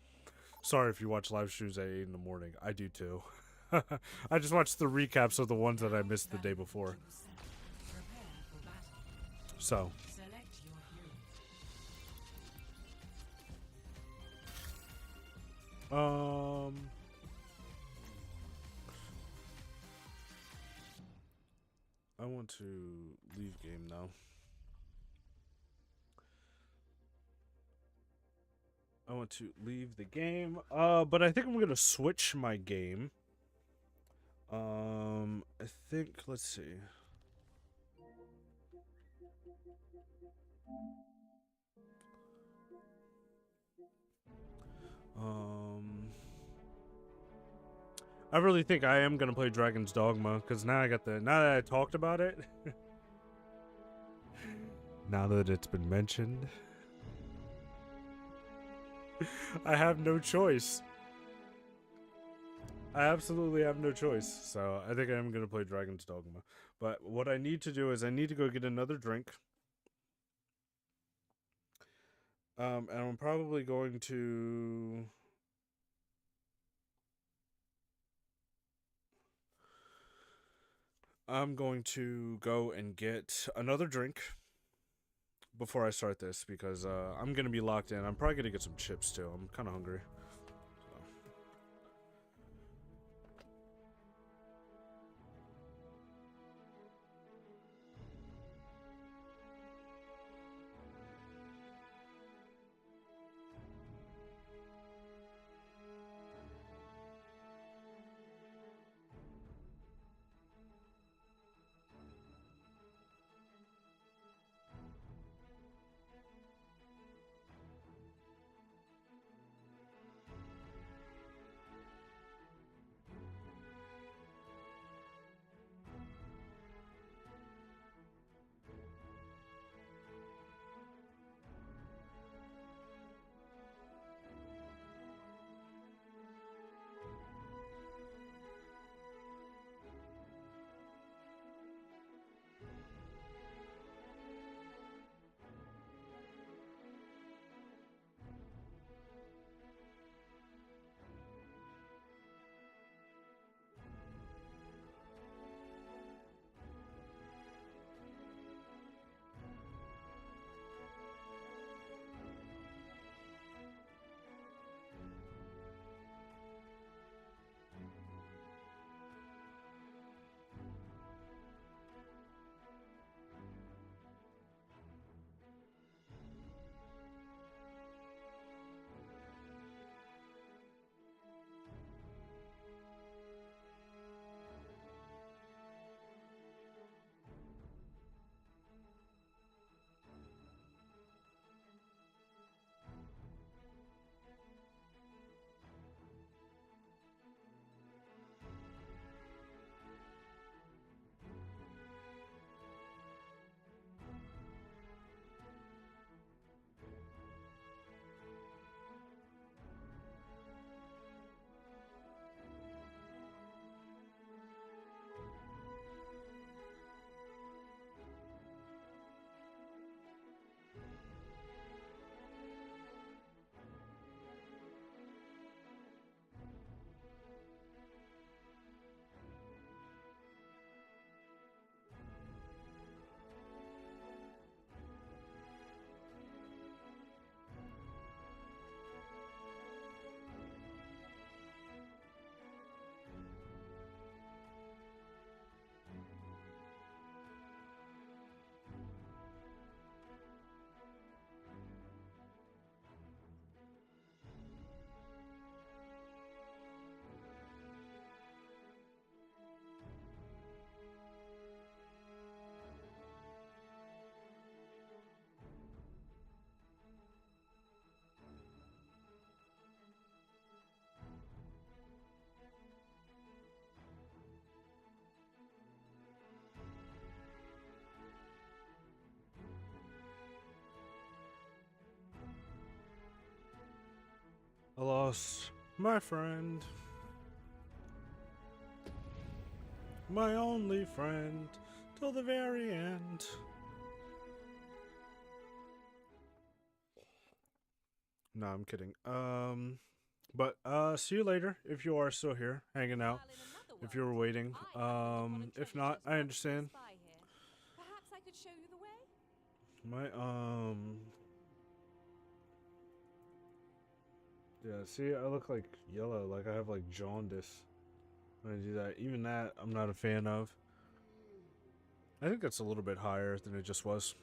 Sorry if you watch live streams at 8 in the morning. I do too. I just watched the recaps of the ones that I missed the day before. Prepare for battle. So, Select your hero. I want to leave game now. I want to leave the game. But I think I'm gonna switch my game. I think let's see. I really think I am gonna play Dragon's Dogma because now that I talked about it, now that it's been mentioned, I have no choice. I absolutely have no choice. So I think I am gonna play Dragon's Dogma. But what I need to do is I need to go get another drink. And I'm probably going to. I'm going to go and get another drink before I start this because I'm gonna be locked in. I'm probably gonna get some chips too. I'm kind of hungry. I lost my friend. My only friend till the very end. No, I'm kidding. But see you later if you are still here hanging out. If you were waiting. If not, I understand. Perhaps I could show you the way? My yeah, see, I look like yellow, like I have like jaundice when I do that. Even that I'm not a fan of. I think that's a little bit higher than it just was.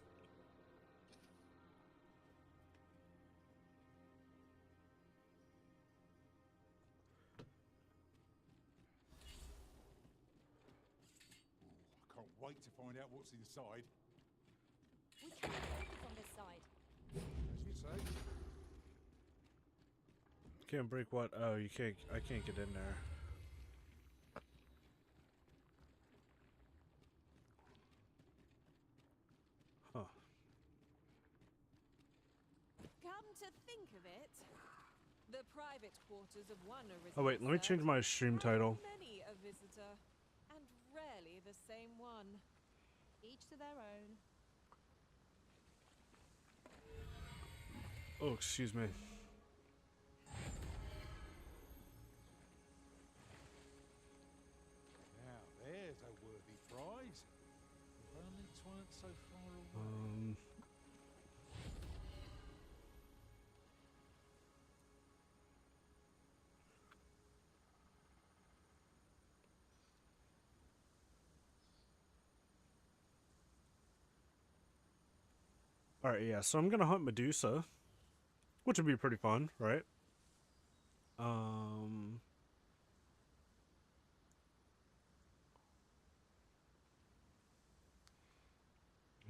I can't wait to find out what's inside. We can't focus on this side. As you say. Can't break what? Oh, you can't. I can't get in there. Huh. Come to think of it, the private quarters of one are Oh wait, let me change my stream title. Many a visitor, and rarely the same one. Each to their own. Oh, excuse me. Now there's a worthy prize. If only 'tweren't so far away. All right, yeah. So I'm gonna hunt Medusa, which would be pretty fun, right?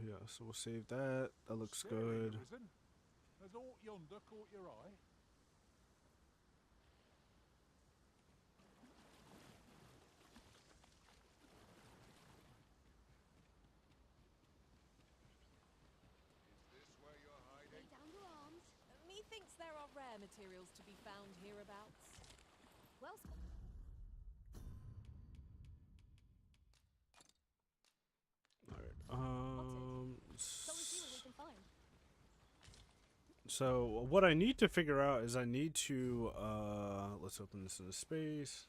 Yeah. So we'll save that. That looks Scary, good. Risen. Has aught yonder caught your eye? Is this where you're hiding? Lay down your arms. Methinks there are rare materials to be found hereabouts. Well spotted. All right. So we see what we can find. So what I need to figure out is I need to let's open this in a space.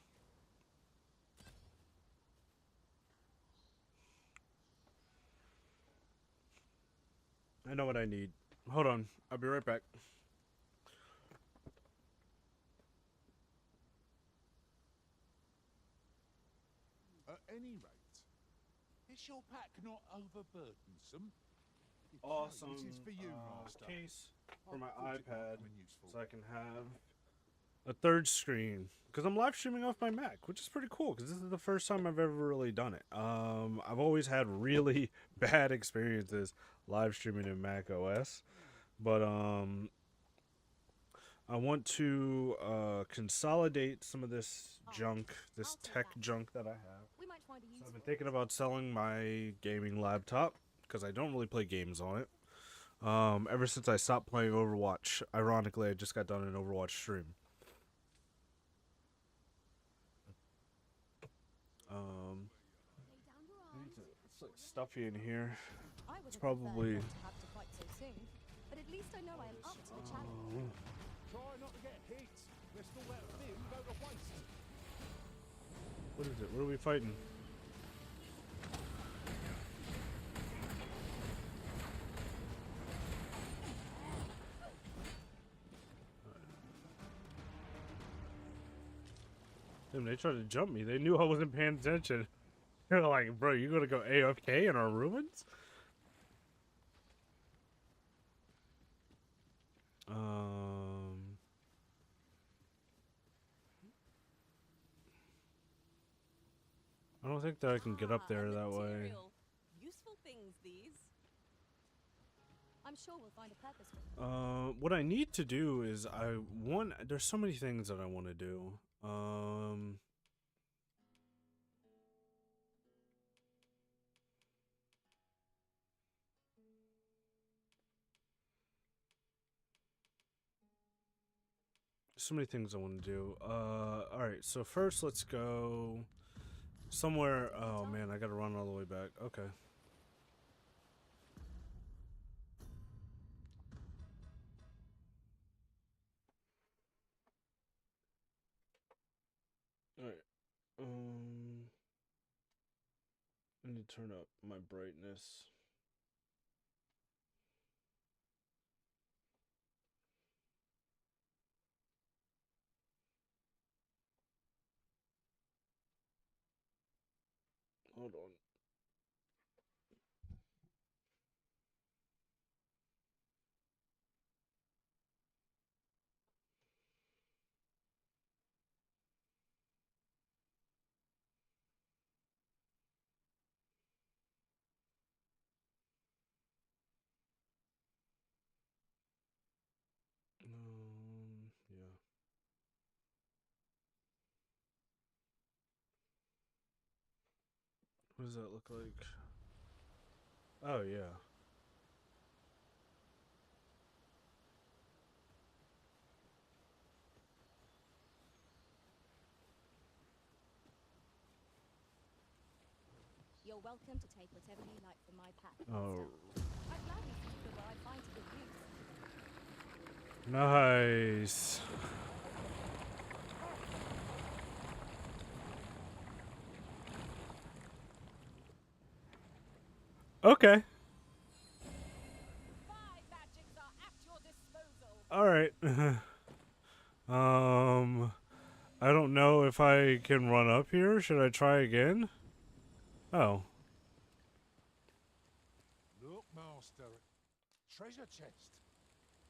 I know what I need. Hold on. I'll be right back. At any rate, is your pack not overburdensome? If so, Awesome this is for you, Master. case for I my thought it might iPad, come in useful. so I can have a third screen because I'm live streaming off my Mac, which is pretty cool because this is the first time I've ever really done it. I've always had really bad experiences live streaming in Mac OS, but I want to consolidate some of this junk, this tech junk that I have. We might find a use So I've for been it. thinking about selling my gaming laptop because I don't really play games on it. Ever since I stopped playing Overwatch, ironically, I just got done an Overwatch stream. Lay down your arms. It's like stuffy in here. I would It's have preferred probably. not to have to fight so soon, but at least I know I am up to the challenge. Try not to get hit, lest all that vim go to waste. What is it? What are we fighting? Damn, they tried to jump me. They knew I wasn't paying attention. They're like, bro, you gonna go AFK in our ruins? I don't think that I can get up there a that way. material. Useful things, these. I'm sure we'll find a purpose for them. What I need to do is there's so many things that I want to do. so many things I want to do. All right. So first, let's go somewhere. Oh man, I gotta run all the way back. Okay. All right. I need to turn up my brightness. Hold on. Yeah. What does that look like? Oh yeah. You're welcome to take whatever you like from my pack. Oh. I'd gladly keep the what I find to good use. Nice. Okay. 5 magics are at your disposal. All right. I don't know if I can run up here. Should I try again? Oh. Look, Master. Treasure chest.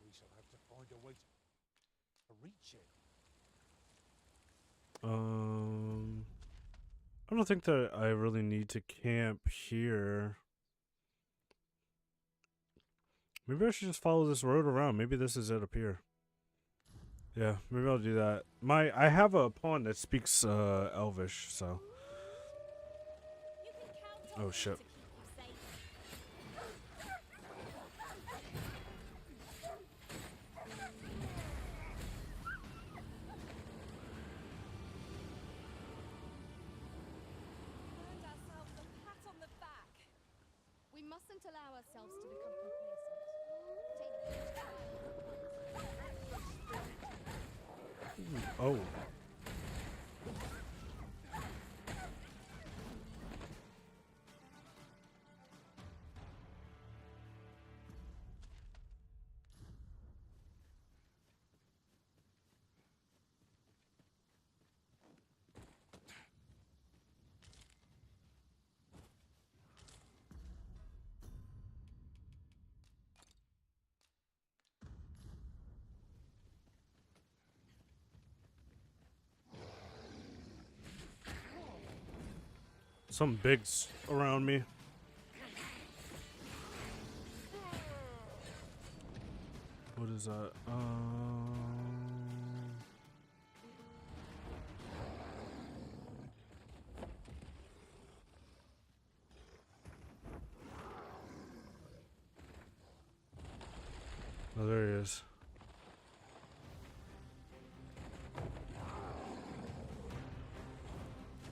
We shall have to find a way to reach it. I don't think that I really need to camp here. Maybe I should just follow this road around. Maybe this is it up here. Yeah, maybe I'll do that. I have a pawn that speaks Elvish, so. You can count on Oh me shit. to keep you safe. Earned ourselves a pat on the back. We mustn't allow ourselves to become complacent. Take each Oh. Some bigs around me. What is that? Oh, there he is.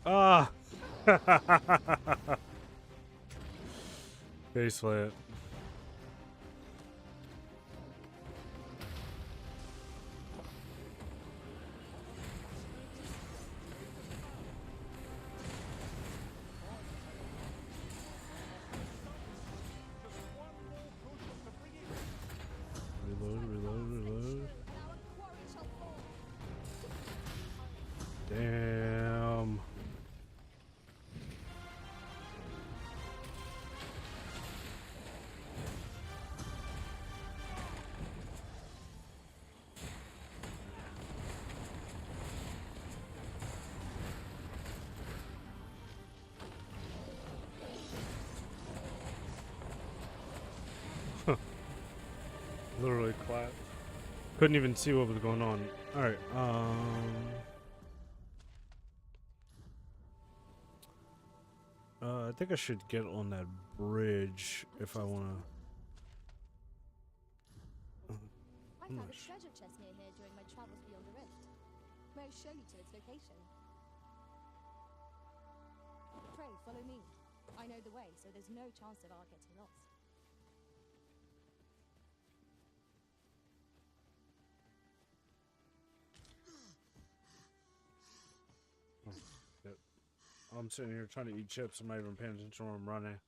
Ah! Face plant. Reload, reload, reload. our quarry shall fall. Damn. Literally clapped. Couldn't even see what was going on. Alright, I think I should get on that bridge if I wanna. I found a treasure chest near here during my travels beyond the rift. show you to its location. Pray, follow me. I know the way, so there's no chance of our getting lost. Yep. I'm sitting here trying to eat chips. I'm not even paying attention where I'm running.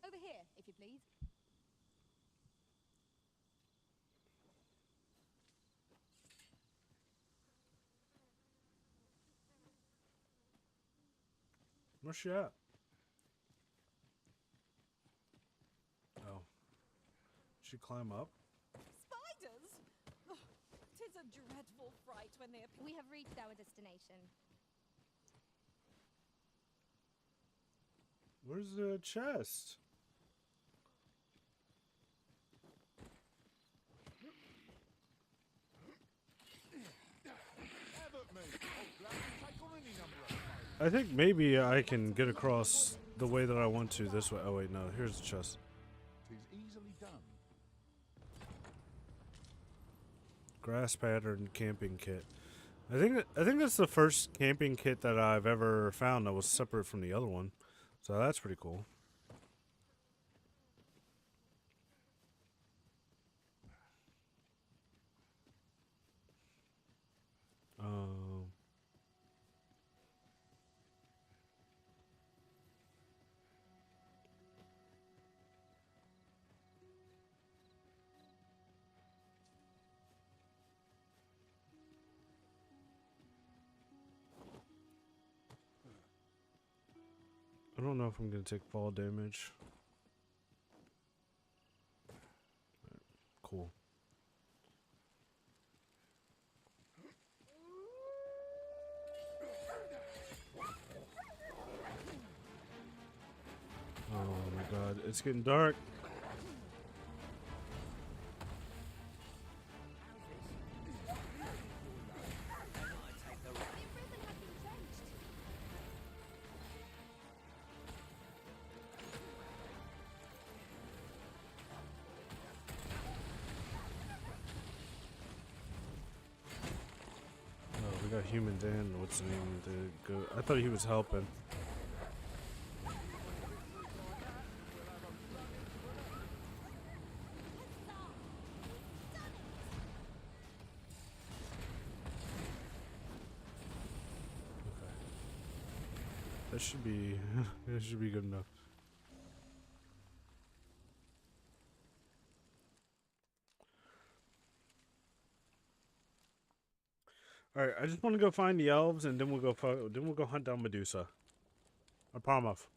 Over here, if you please. Where's she at? Oh. She climb up? Spiders? Oh, 'tis a dreadful fright when they appear. We have reached our destination. Where's the chest? Have at me. I'll gladly take on any number of foes. I think maybe I can get across the way that I want to this way. Oh wait, no. Here's the chest. 'Tis easily done. Grass pattern camping kit. I think that's the first camping kit that I've ever found that was separate from the other one. So that's pretty cool. I don't know if I'm gonna take fall damage. Cool. Oh my god, it's getting dark. Oh, we got human Dan. What's the name? The go. I thought he was helping. That should be that should be good enough. All right, I just want to go find the elves, and then we'll go hunt down Medusa. I promise.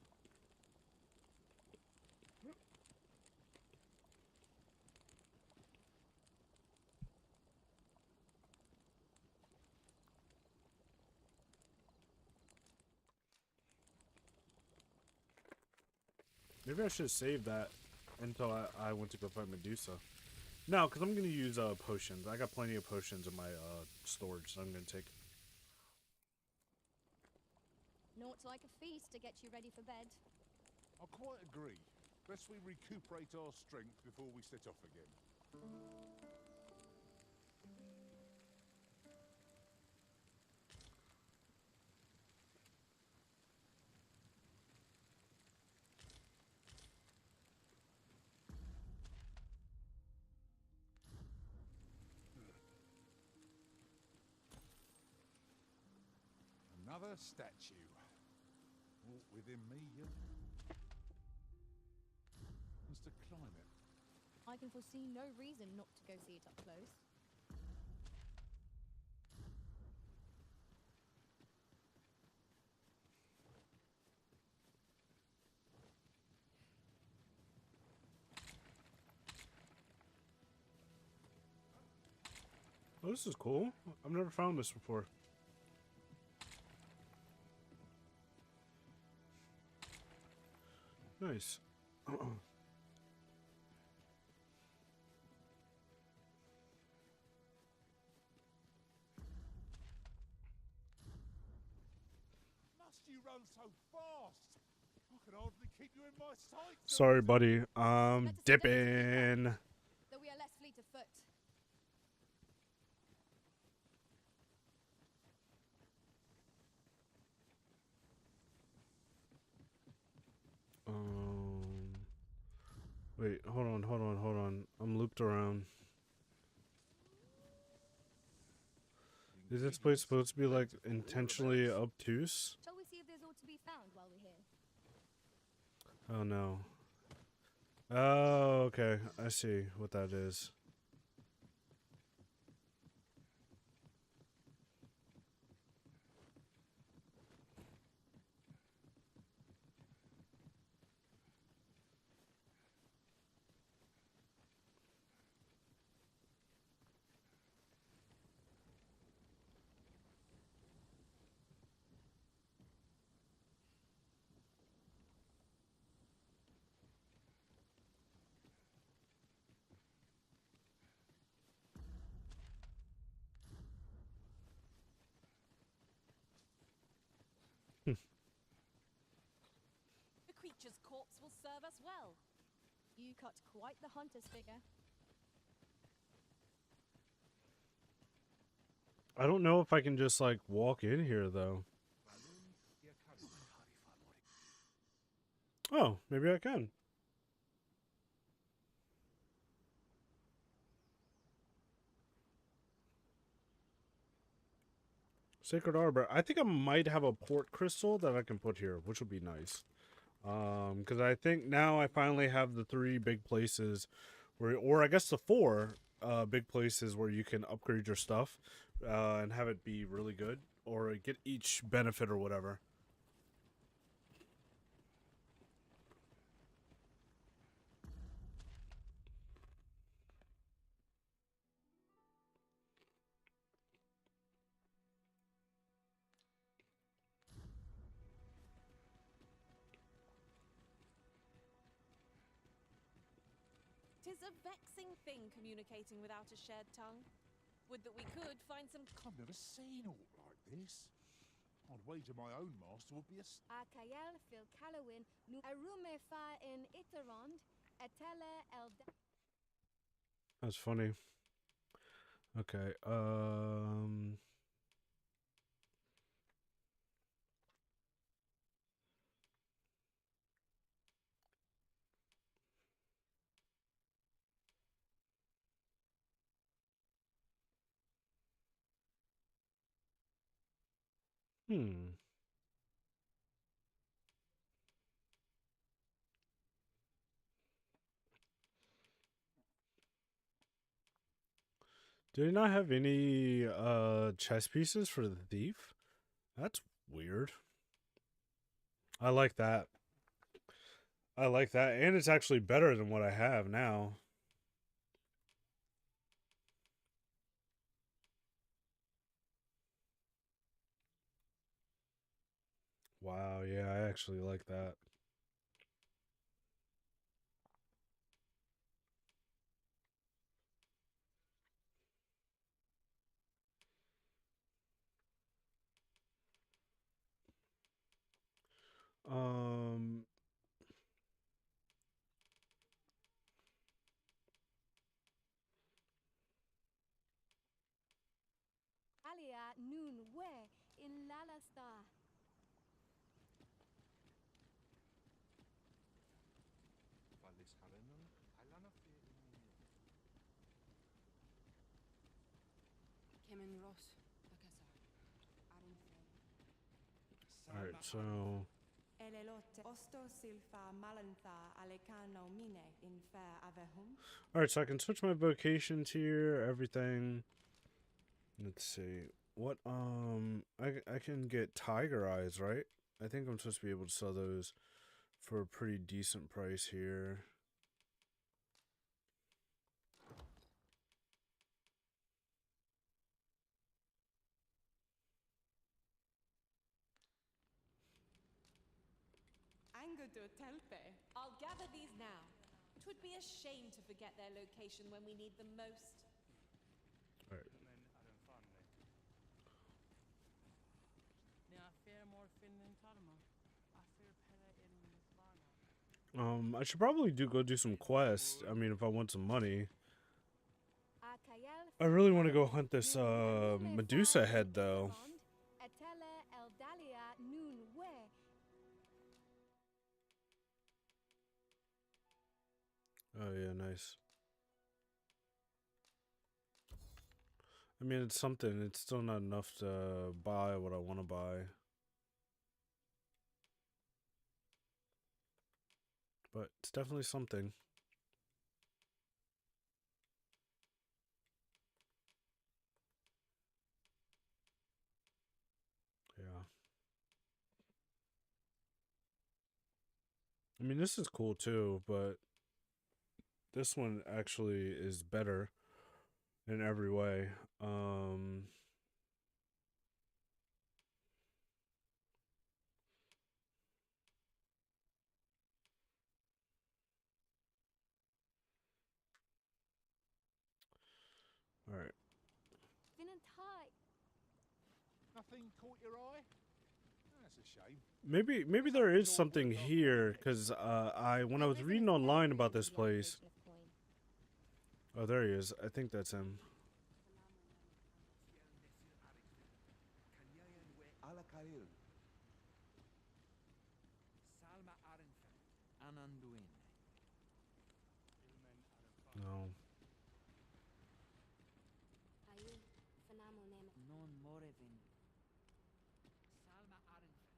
Maybe I should save that until I went to go find Medusa. No, because I'm going to use potions. I got plenty of potions in my storage, so I'm going to take... Naught like a feast to get you ready for bed. I quite agree. Best we recuperate our strength before we set off again. Another statue. Walk within me, you. Must to climb it. I can foresee no reason not to go see it up close. Oh, this is cool. I've never found this before. Nice. Must you run so fast? I can hardly keep you in my sight. Sorry, buddy. Let us endeavour to keep up, Dipping. though we are less fleet of foot. Wait, hold on, hold on, hold on. I'm looped around. Is this place supposed to be like intentionally obtuse? Shall we see if there's aught to be found while we're here? Oh no. Oh, okay. I see what that is. The creature's corpse will serve us well. You cut quite the hunter's figure. I don't know if I can just like walk in here though. Oh, maybe I can. Sacred Arbor. I think I might have a port crystal that I can put here, which would be nice. Because I think now I finally have the 3 big places where, or I guess the 4 big places where you can upgrade your stuff and have it be really good, or get each benefit or whatever. Tis a vexing thing communicating without a shared tongue. Would that we could find some. I've never seen aught like this. I'd wager my own master would be a... Akael fil Calowin nu arume fa in iterond etele el. That's funny. Okay. Hmm. Do they not have any chess pieces for the thief? That's weird. I like that. I like that, and it's actually better than what I have now. Wow, yeah, I actually like that. Um, Alia nun we in lalasta. Kemen Ross, alright, so Elelote Osto Silfa Malantha Alecano Mine in Fair Avehum. alright, so I can switch my vocations here, everything. Let's see. What I can get tiger eyes, right? I think I'm supposed to be able to sell those for a pretty decent price here. Angodo Telpe. I'll gather these now. 'Twould be a shame to forget their location when we need them most. Alright. I should probably go do some quests. I mean, if I want some money. Akael I really want to go hunt this Medusa head though. Etele el dalia nun we. Oh yeah, nice. I mean, it's something. It's still not enough to buy what I want to buy, but it's definitely something. Yeah. I mean, this is cool too, but this one actually is better in every way. All right. Vinantai. Nothing caught your eye? That's a shame. Maybe there is something here because when I was reading online about this place. Oh, there he is. I think that's him. Alakail. Salma Arenfen, Ananduin. No. Non Morevin. Salma Arenfen,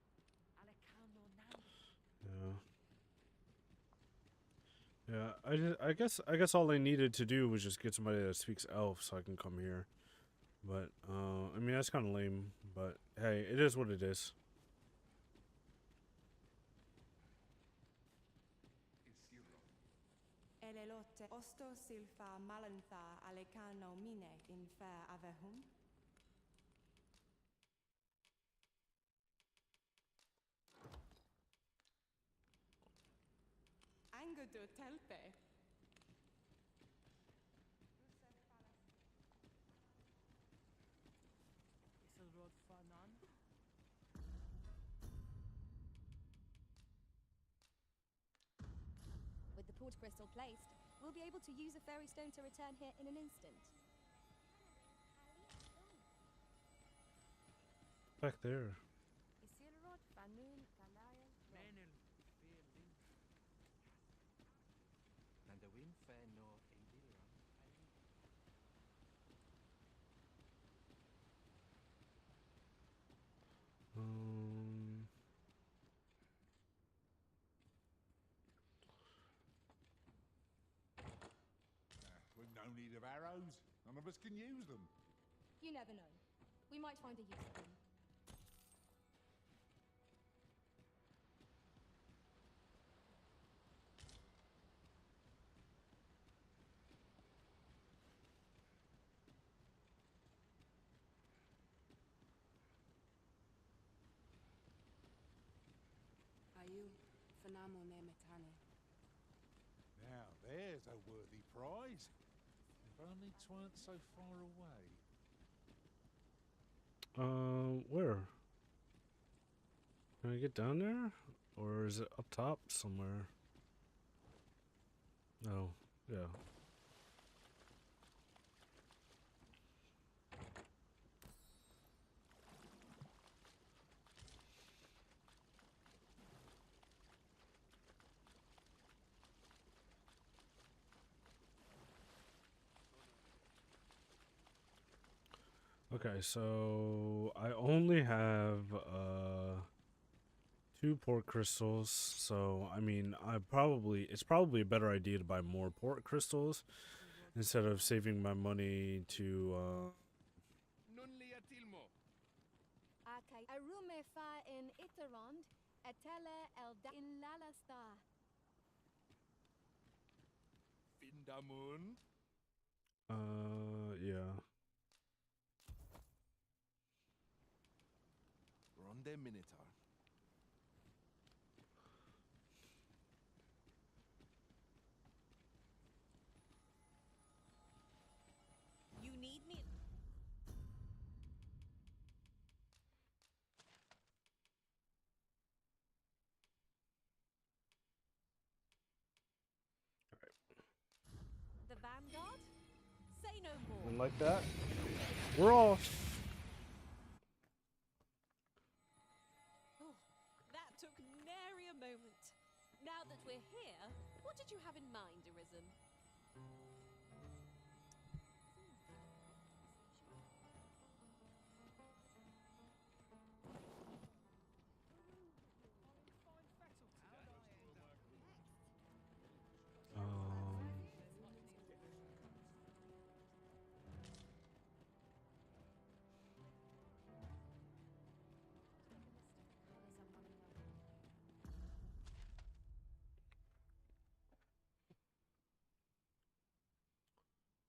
Alekano Nan. Yeah. Yeah. I guess all I needed to do was just get somebody that speaks elf so I can come here. But I mean that's kind of lame. But hey, it is what it is. Elelote osto silfa malantha alekano mine in fair avehum. Angudu telpe. Isilrod Fanan. With the port crystal placed, we'll be able to use a fairy stone to return here in an instant. Back there. Isilrod Fanun Kalayan Menel Fairlin. Nandawin fair no Indira. Um. We've no need of arrows. None of us can use them. You never know. We might find a use for them. Ayu fanamo nemetane. Now, there's a worthy prize. If only 'tweren't so far away. Where? Can I get down there? Or is it up top somewhere? No. Yeah. Okay, so I only have 2 port crystals, so I mean it's probably a better idea to buy more port crystals instead of saving my money to Okay. Arume fa in Itarond, Etele Elda in Lalasta. Findamun. yeah. Ronde Minotaur. You need me. The Vanguard? Say no more. And like that, we're off. Oh, that took nary a moment. Now that we're here, what did you you have in mind, Arisen?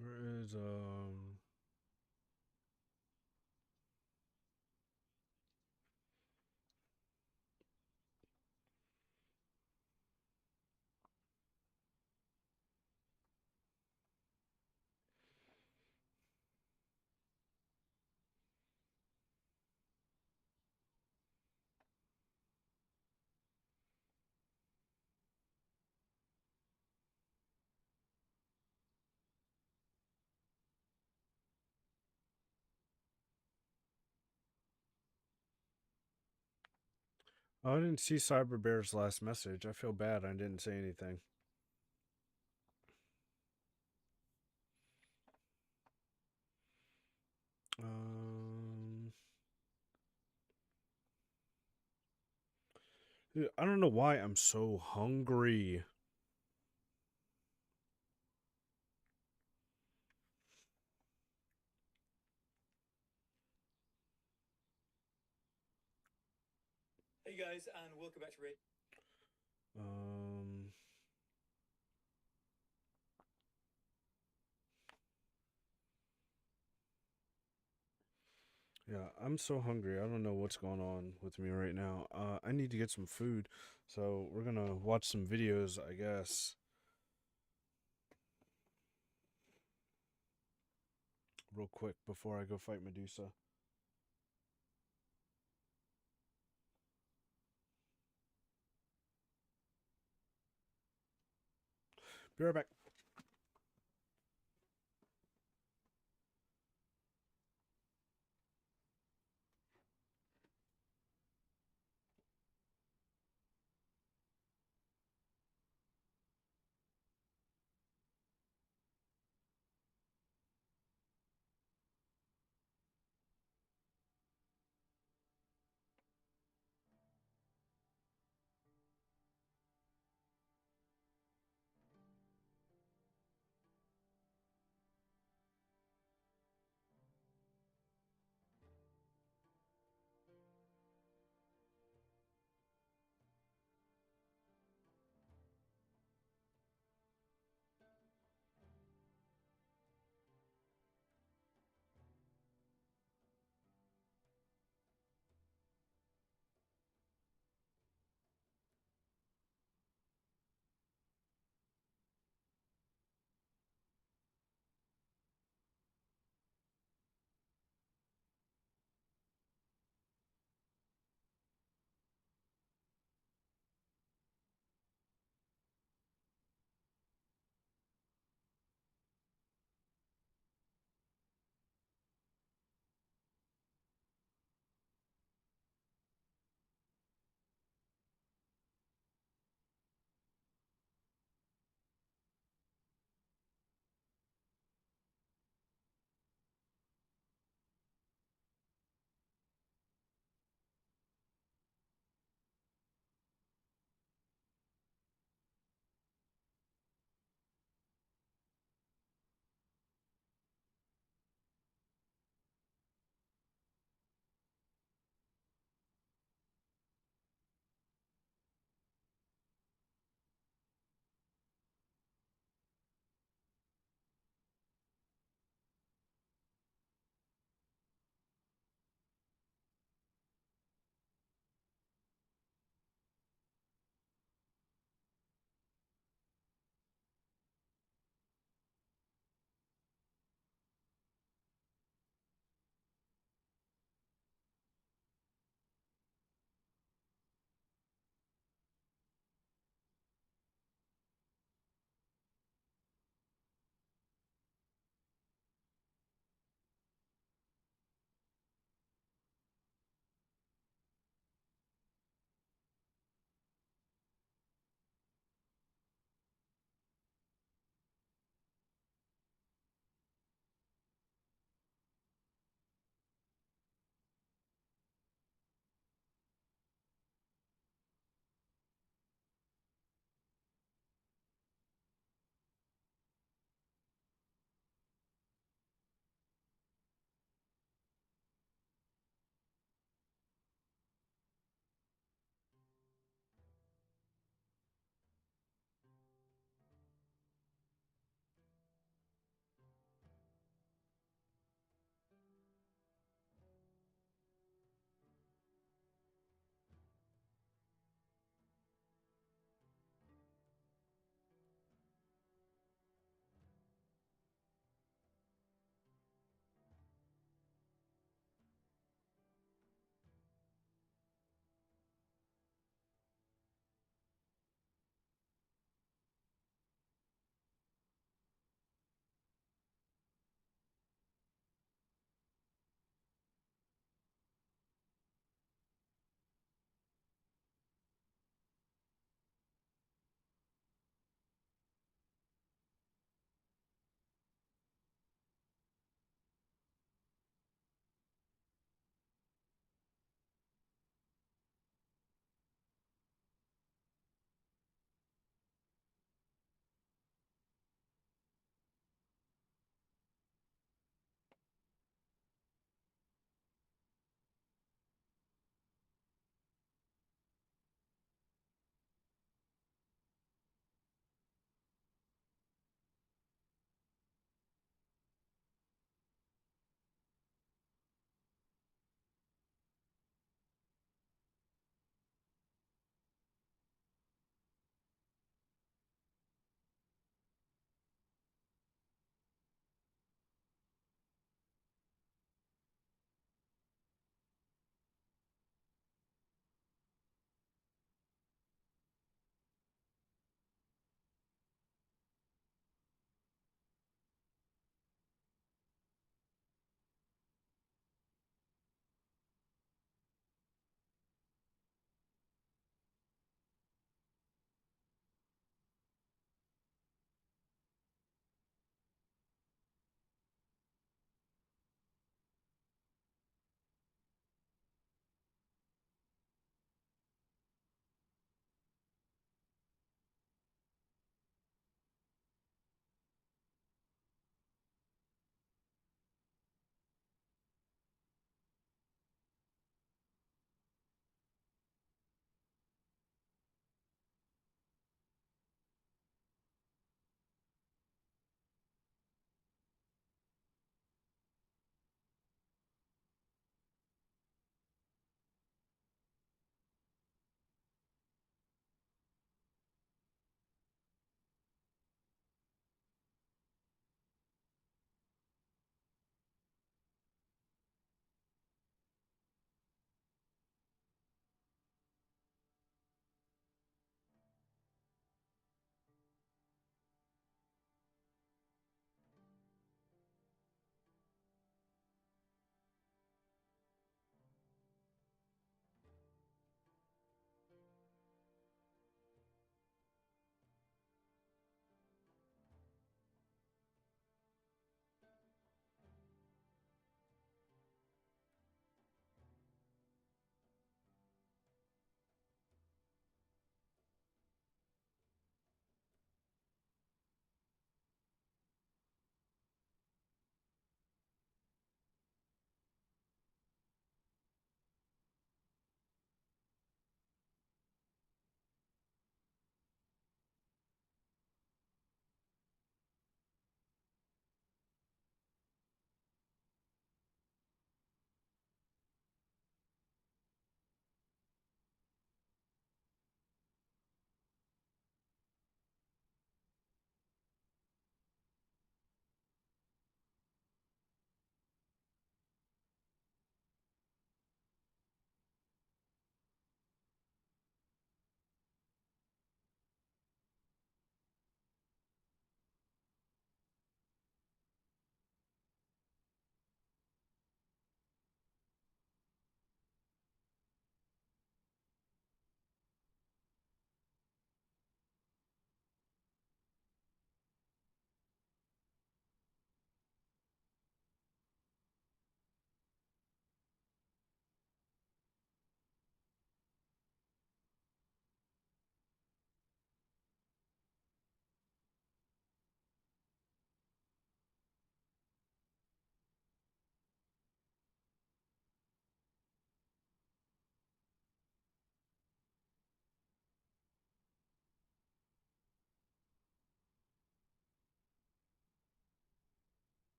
Where is Oh, I didn't see Cyber Bear's last message. I feel bad I didn't say anything. Um, I don't know why I'm so hungry. Hey guys, and welcome back to Red. Um, yeah, I'm so hungry. I don't know what's going on with me right now. I need to get some food, so we're gonna watch some videos, I guess. Real quick before I go fight Medusa. Be right back.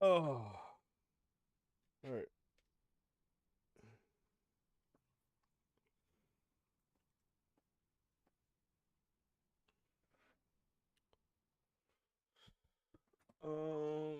Oh. All right. Um.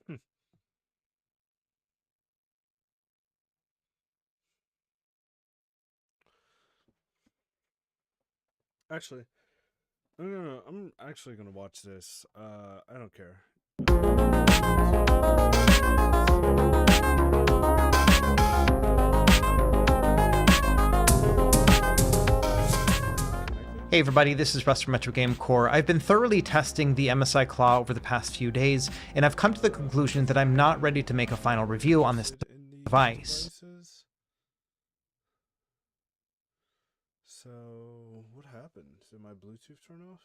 Damn. Actually, I'm actually gonna watch this. I don't care. Hey everybody, this is Russ from Metro Game Core. I've been thoroughly testing the MSI Claw over the past few days, and I've come to the conclusion that I'm not ready to make a final review on this device. So, what happened? Did my Bluetooth turn off?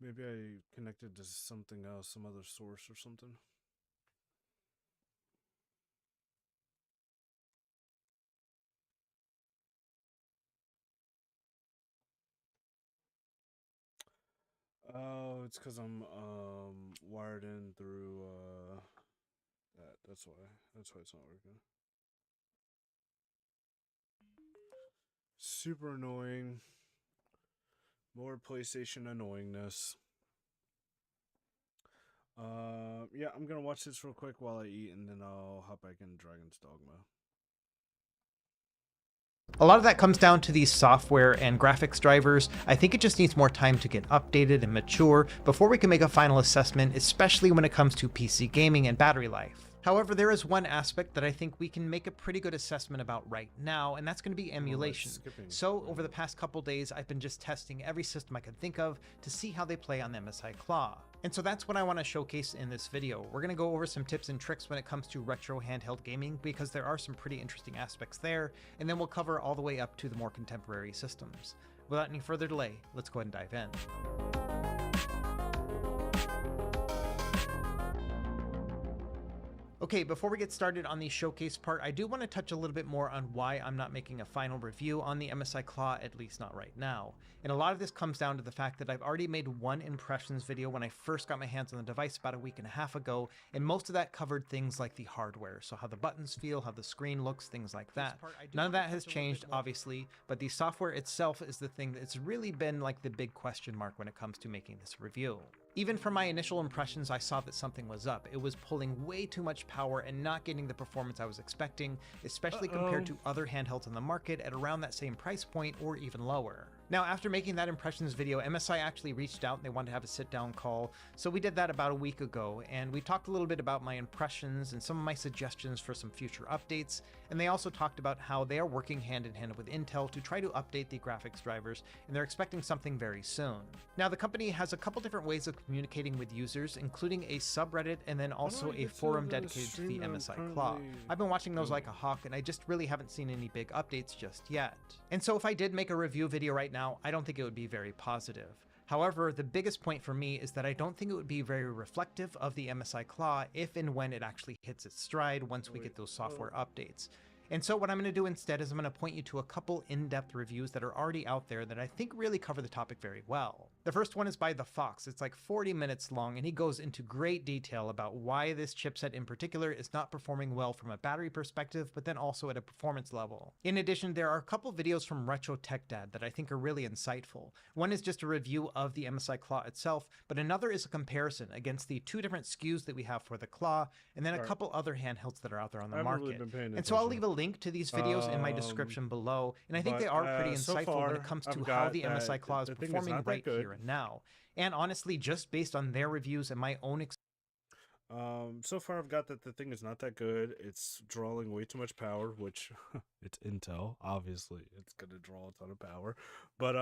Maybe I connected to something else, some other source or something. Oh, it's because I'm wired in through that. That's why. That's why it's not working. Super annoying. More PlayStation annoyingness. Yeah, I'm gonna watch this real quick while I eat, and then I'll hop back in Dragon's Dogma. A lot of that comes down to these software and graphics drivers. I think it just needs more time to get updated and mature before we can make a final assessment, especially when it comes to PC gaming and battery life. However, there is one aspect that I think we can make a pretty good assessment about right now, and that's going to be emulation. So over the past couple days, I've been just testing every system I could think of to see how they play on the MSI Claw. And so that's what I want to showcase in this video. We're going to go over some tips and tricks when it comes to retro handheld gaming, because there are some pretty interesting aspects there, and then we'll cover all the way up to the more contemporary systems. Without any further delay, let's go ahead and dive in. Okay, before we get started on the showcase part, I do want to touch a little bit more on why I'm not making a final review on the MSI Claw, at least not right now. And a lot of this comes down to the fact that I've already made one impressions video when I first got my hands on the device about a week and a half ago, and most of that covered things like the hardware, so how the buttons feel, how the screen looks, things like that. None of that has changed, obviously, but the software itself is the thing that's really been like the big question mark when it comes to making this review. Even from my initial impressions, I saw that something was up. It was pulling way too much power and not getting the performance I was expecting, especially compared to other handhelds on the market at around that same price point or even lower. Now, after making that impressions video, MSI actually reached out and they wanted to have a sit-down call, so we did that about a week ago, and we talked a little bit about my impressions and some of my suggestions for some future updates, and they also talked about how they are working hand-in-hand with Intel to try to update the graphics drivers, and they're expecting something very soon. Now, the company has a couple different ways of communicating with users, including a subreddit and then also a forum dedicated to the MSI Claw. I've been watching those like a hawk, and I just really haven't seen any big updates just yet. And so if I did make a review video right now, I don't think it would be very positive. However, the biggest point for me is that I don't think it would be very reflective of the MSI Claw if and when it actually hits its stride once we get those software updates. And so what I'm going to do instead is I'm going to point you to a couple in-depth reviews that are already out there that I think really cover the topic very well. The first one is by The Fox. It's like 40 minutes long, and he goes into great detail about why this chipset in particular is not performing well from a battery perspective, but then also at a performance level. In addition, there are a couple videos from Retro Tech Dad that I think are really insightful. One is just a review of the MSI Claw itself, but another is a comparison against the two different SKUs that we have for the Claw, and then a couple other handhelds that are out there on the market. And so I'll leave a link to these videos in my description below, and I think they are pretty insightful when it comes to how the MSI Claw is performing right here and now. And honestly, just based on their reviews and my own so far I've got that the thing is not that good. It's drawing way too much power, which it's Intel. Obviously, it's gonna draw a ton of power. But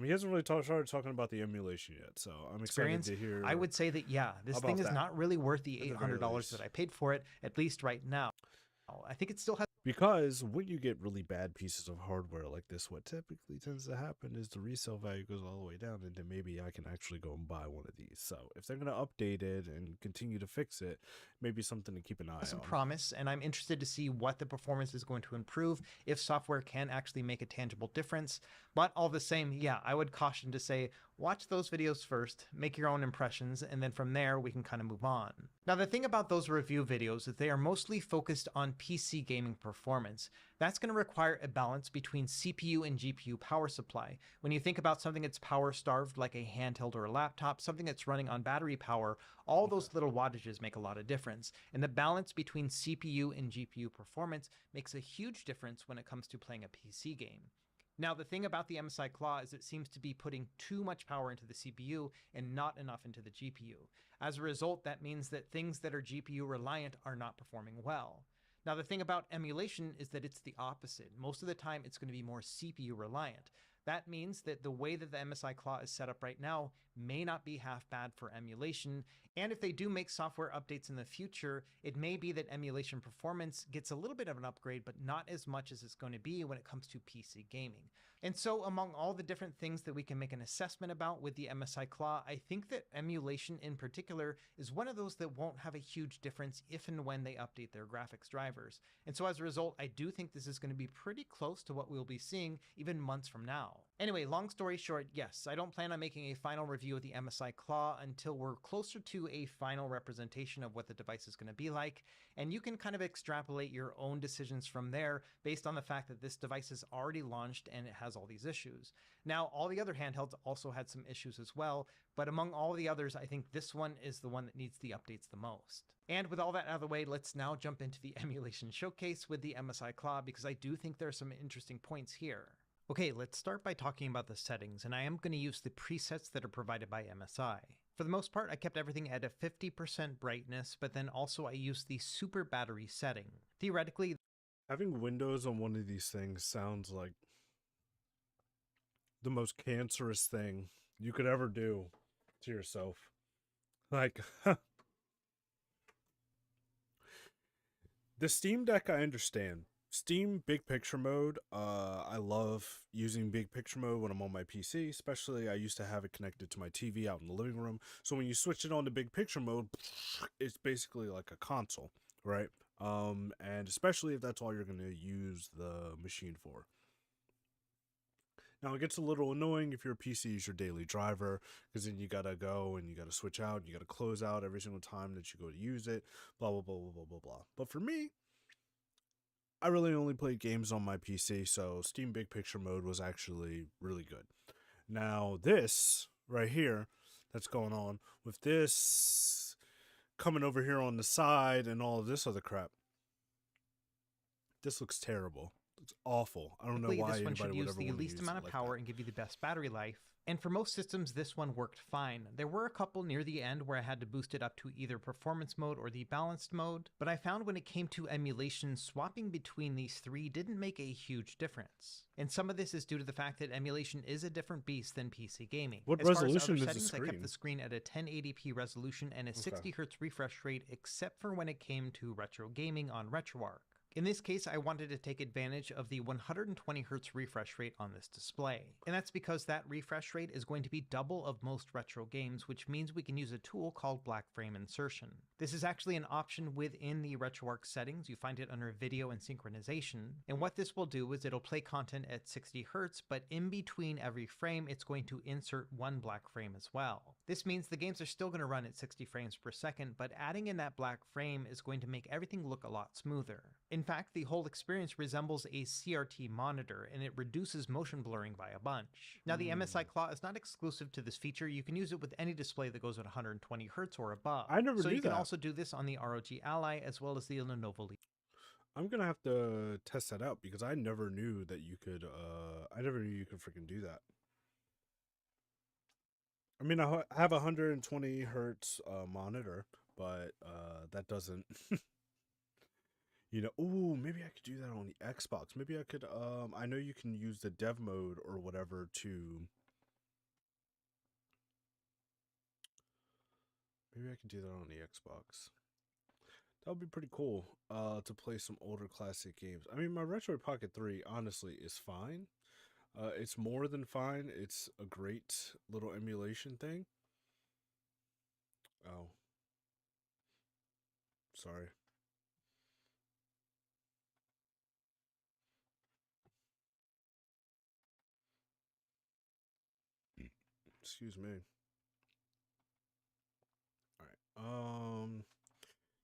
he hasn't really started talking about the emulation yet, so I'm excited to hear. I would say that this thing is not really worth the $800 that I paid for it, at least right now. I think it still has. Because when you get really bad pieces of hardware like this, what typically tends to happen is the resale value goes all the way down, and then maybe I can actually go and buy one of these. So if they're going to update it and continue to fix it, maybe something to keep an eye on. Some promise, and I'm interested to see what the performance is going to improve, if software can actually make a tangible difference. But all the same, I would caution to say, watch those videos first, make your own impressions, and then from there we can kind of move on. Now the thing about those review videos is they are mostly focused on PC gaming performance. That's going to require a balance between CPU and GPU power supply. When you think about something that's power starved like a handheld or a laptop, something that's running on battery power, all those little wattages make a lot of difference. And the balance between CPU and GPU performance makes a huge difference when it comes to playing a PC game. Now, the thing about the MSI Claw is it seems to be putting too much power into the CPU and not enough into the GPU. As a result, that means that things that are GPU reliant are not performing well. Now, the thing about emulation is that it's the opposite. Most of the time, it's going to be more CPU reliant. That means that the way that the MSI Claw is set up right now may not be half bad for emulation, and if they do make software updates in the future, it may be that emulation performance gets a little bit of an upgrade, but not as much as it's going to be when it comes to PC gaming. And so among all the different things that we can make an assessment about with the MSI Claw, I think that emulation in particular is one of those that won't have a huge difference if and when they update their graphics drivers. And so as a result, I do think this is going to be pretty close to what we'll be seeing even months from now. Anyway, long story short, yes, I don't plan on making a final review of the MSI Claw until we're closer to a final representation of what the device is going to be like, and you can kind of extrapolate your own decisions from there based on the fact that this device is already launched and it has all these issues. Now, all the other handhelds also had some issues as well, but among all the others, I think this one is the one that needs the updates the most. And with all that out of the way, let's now jump into the emulation showcase with the MSI Claw, because I do think there are some interesting points here. Okay, let's start by talking about the settings, and I am going to use the presets that are provided by MSI. For the most part, I kept everything at a 50% brightness, but then also I used the super battery setting. Theoretically, having Windows on one of these things sounds like the most cancerous thing you could ever do to yourself. Like, the Steam Deck, I understand. Steam Big Picture Mode, I love using Big Picture Mode when I'm on my PC, especially I used to have it connected to my TV out in the living room. So when you switch it on to Big Picture Mode, it's basically like a console, right? And especially if that's all you're going to use the machine for. Now, it gets a little annoying if your PC is your daily driver, because then you got to go and you got to switch out, you got to close out every single time that you go to use it, blah, blah, blah, blah, blah, blah, blah. But for me, I really only played games on my PC, so Steam Big Picture Mode was actually really good. Now, this right here that's going on, with this coming over here on the side and all of this other crap, this looks terrible. It's awful. I don't know why this one should use the least least amount of power and give you the best battery life. And for most systems, this one worked fine. There were a couple near the end where I had to boost it up to either performance mode or the balanced mode, but I found when it came to emulation, swapping between these three didn't make a huge difference. And some of this is due to the fact that emulation is a different beast than PC gaming. What as resolution far as other is settings, the screen? I kept the screen at a 1080p resolution and a 60 Hz refresh rate, except for when it came to retro gaming on RetroArch. In this case, I wanted to take advantage of the 120 Hz refresh rate on this display. And that's because that refresh rate is going to be double of most retro games, which means we can use a tool called black frame insertion. This is actually an option within the RetroArch settings. You find it under video and synchronization. And what this will do is it'll play content at 60 Hz, but in between every frame, it's going to insert one black frame as well. This means the games are still going to run at 60 frames per second, but adding in that black frame is going to make everything look a lot smoother. In fact, the whole experience resembles a CRT monitor, and it reduces motion blurring by a bunch. Now, the MSI Claw is not exclusive to this feature. You can use it with any display that goes at 120 Hz or above. I never knew So you can that. also do this on the ROG Ally as well as the Lenovo Legion. I'm gonna have to test that out because I never knew that you could. I never knew you could freaking do that. I mean, I have a 120 hertz monitor, but that doesn't. Ooh, maybe I could do that on the Xbox. Maybe I could. I know you can use the dev mode or whatever to. Maybe I could do that on the Xbox. That would be pretty cool. To play some older classic games. I mean, my Retro Pocket 3 honestly is fine. It's more than fine. It's a great little emulation thing. Oh, sorry. Excuse me. All right.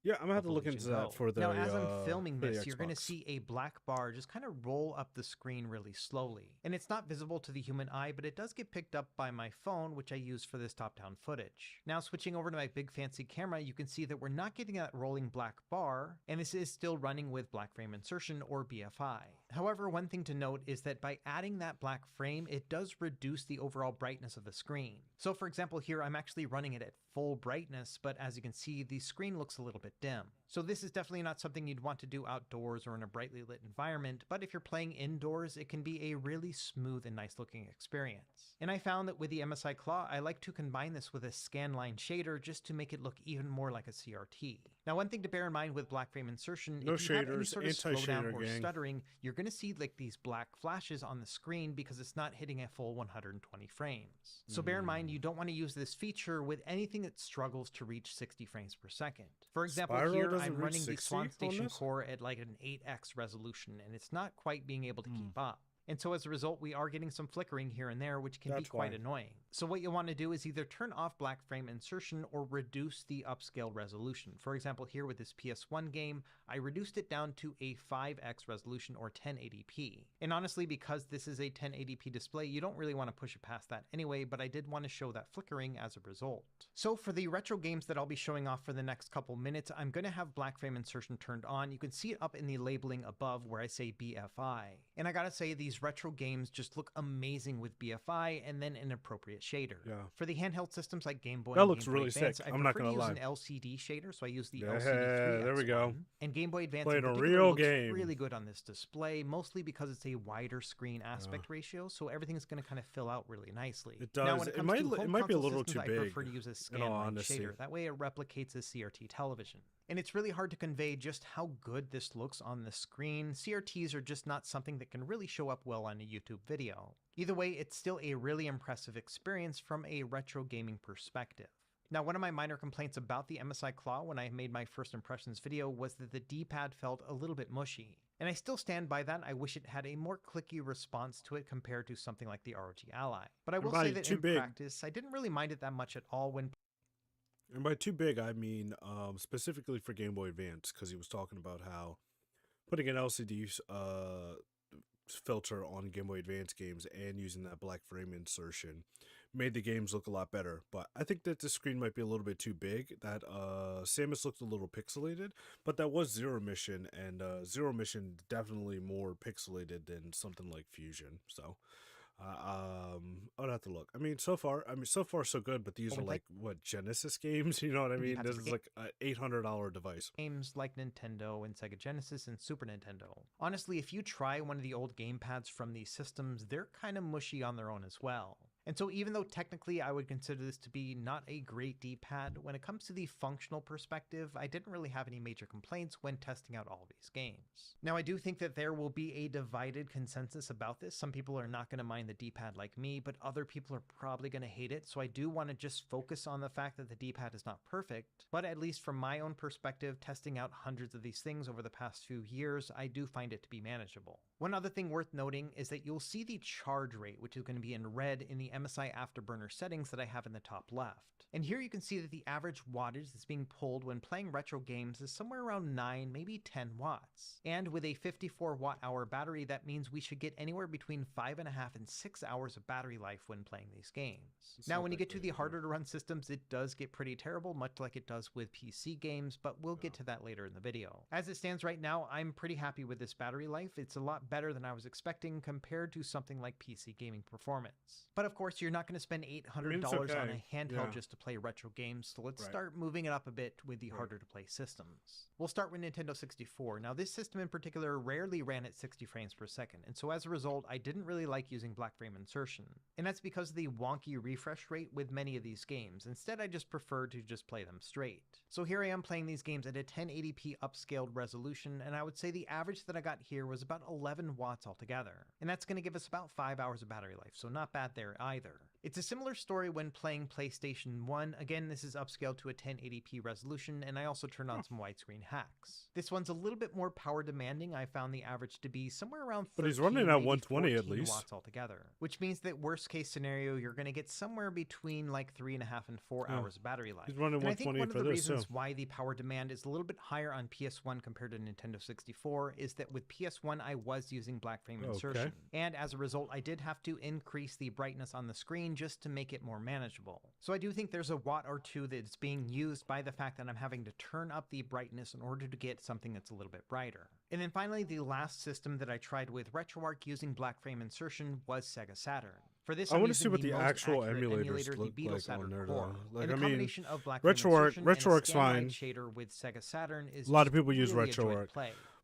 Yeah, I'm gonna have to look into that for the Now, as I'm filming for the this, you're going to Xbox. see a black bar just kind of roll up the screen really slowly. And it's not visible to the human eye, but it does get picked up by my phone, which I use for this top-down footage. Now, switching over to my big fancy camera, you can see that we're not getting that rolling black bar, and this is still running with black frame insertion or BFI. However, one thing to note is that by adding that black frame, it does reduce the overall brightness of the screen. So for example, here I'm actually running it at full brightness, but as you can see, the screen looks a little bit dim. So this is definitely not something you'd want to do outdoors or in a brightly lit environment, but if you're playing indoors, it can be a really smooth and nice looking experience. And I found that with the MSI Claw, I like to combine this with a scanline shader just to make it look even more like a CRT. Now, one thing to bear in mind with black frame insertion, No if you have any shaders, sort of slowdown anti-shader, or gang. stuttering, you're going to see like these black flashes on the screen because it's not hitting a full 120 frames. So bear in mind, you don't want to use this feature with anything that struggles to reach 60 frames per second. For example, Spyro here doesn't I'm reach running the 60 Swan on Station this? core at like an 8x resolution, and it's not quite being able to keep up. And so as a result, we are getting some flickering here and there, which can be That's quite why. annoying. So what you want to do is either turn off black frame insertion or reduce the upscale resolution. For example, here with this PS1 game, I reduced it down to a 5x resolution or 1080p. And honestly, because this is a 1080p display, you don't really want to push it past that anyway, but I did want to show that flickering as a result. So for the retro games that I'll be showing off for the next couple minutes, I'm going to have black frame insertion turned on. You can see it up in the labeling above where I say BFI. And I gotta say, these retro games just look amazing with BFI and then an appropriate shader. Yeah. For the handheld systems like Game Boy That and looks Game Boy really Advance, sick. I I'm not prefer to gonna use lie. an LCD shader, so I use the Yeah, LCD3X1. there we go. And Game Boy Advance Playing in a particular real looks game. really good on this display, mostly because it's a wider screen aspect ratio, so everything's going to kind of fill out really nicely. It Now, does. when it It comes might to li- it home might be a console little systems, too I big, prefer to use a in all scanline honesty. shader. That way it replicates a CRT television. And it's really hard to convey just how good this looks on the screen. CRTs are just not something that can really show up well on a YouTube video. Either way, it's still a really impressive experience from a retro gaming perspective. Now, one of my minor complaints about the MSI Claw when I made my first impressions video was that the D-pad felt a little bit mushy. And I still stand by that. I wish it had a more clicky response to it compared to something like the ROG Ally. But I will say that in practice, I didn't really mind it that much at all when... And by too big, I mean specifically for Game Boy Advance, because he was talking about how putting an LCD filter on Game Boy Advance games and using that black frame insertion made the games look a lot better. But I think that the screen might be a little bit too big. That Samus looked a little pixelated, but that was Zero Mission, and Zero Mission definitely more pixelated than something like Fusion. So I'd have to look. I mean, so far so good. But these are like what Genesis games, you know what I mean? This is like an $800 device. Games like Nintendo and Sega Genesis and Super Nintendo. Honestly, if you try one of the old gamepads from these systems, they're kind of mushy on their own as well. And so even though technically I would consider this to be not a great D-pad, when it comes to the functional perspective, I didn't really have any major complaints when testing out all these games. Now, I do think that there will be a divided consensus about this. Some people are not going to mind the D-pad like me, but other people are probably going to hate it. So I do want to just focus on the fact that the D-pad is not perfect, but at least from my own perspective, testing out hundreds of these things over the past few years, I do find it to be manageable. One other thing worth noting is that you'll see the charge rate, which is going to be in red in the MSI Afterburner settings that I have in the top left. And here you can see that the average wattage that's being pulled when playing retro games is somewhere around 9, maybe 10 watts. And with a 54 watt-hour battery, that means we should get anywhere between 5.5 and 6 hours of battery life when playing these games. Now, when you get to the harder to run systems, it does get pretty terrible, much like it does with PC games, but we'll get to that later in the video. As it stands right now, I'm pretty happy with this battery life. It's a lot better than I was expecting compared to something like PC gaming performance. But of course, you're not going to spend $800 on a handheld just to play retro games, so let's start moving it up a bit with the harder to play systems. We'll start with Nintendo 64. Now, this system in particular rarely ran at 60 frames per second, and so as a result, I didn't really like using black frame insertion. And that's because of the wonky refresh rate with many of these games. Instead, I just prefer to just play them straight. So here I am playing these games at a 1080p upscaled resolution, and I would say the average that I got here was about 11 watts altogether. And that's going to give us about 5 hours of battery life, so not bad there either. It's a similar story when playing PlayStation 1. Again, this is upscaled to a 1080p resolution, and I also turned on some widescreen hacks. This one's a little bit more power demanding. I found the average to be somewhere around 13, but he's running at 120 at 14 least watts altogether, which means that worst case scenario, you're going to get somewhere between like 3.5 and 4 hours of battery life. He's running and I think 120 one of for the this, reasons why the power demand is a little bit higher on PS1 compared to Nintendo 64 is that with PS1 I was using black frame insertion, and as a result I did have to increase the brightness on the screen just to make it more manageable. So I do think there's a watt or two that's being used by the fact that I'm having to turn up the brightness in order to get something that's a little bit brighter. And then finally, the last system that I tried with RetroArch using black frame insertion was Sega Saturn. For this, I want to see what the actual emulators look like on there, though. Like, I mean, RetroArch's fine. Shader with Sega Saturn is a lot of people use really RetroArch.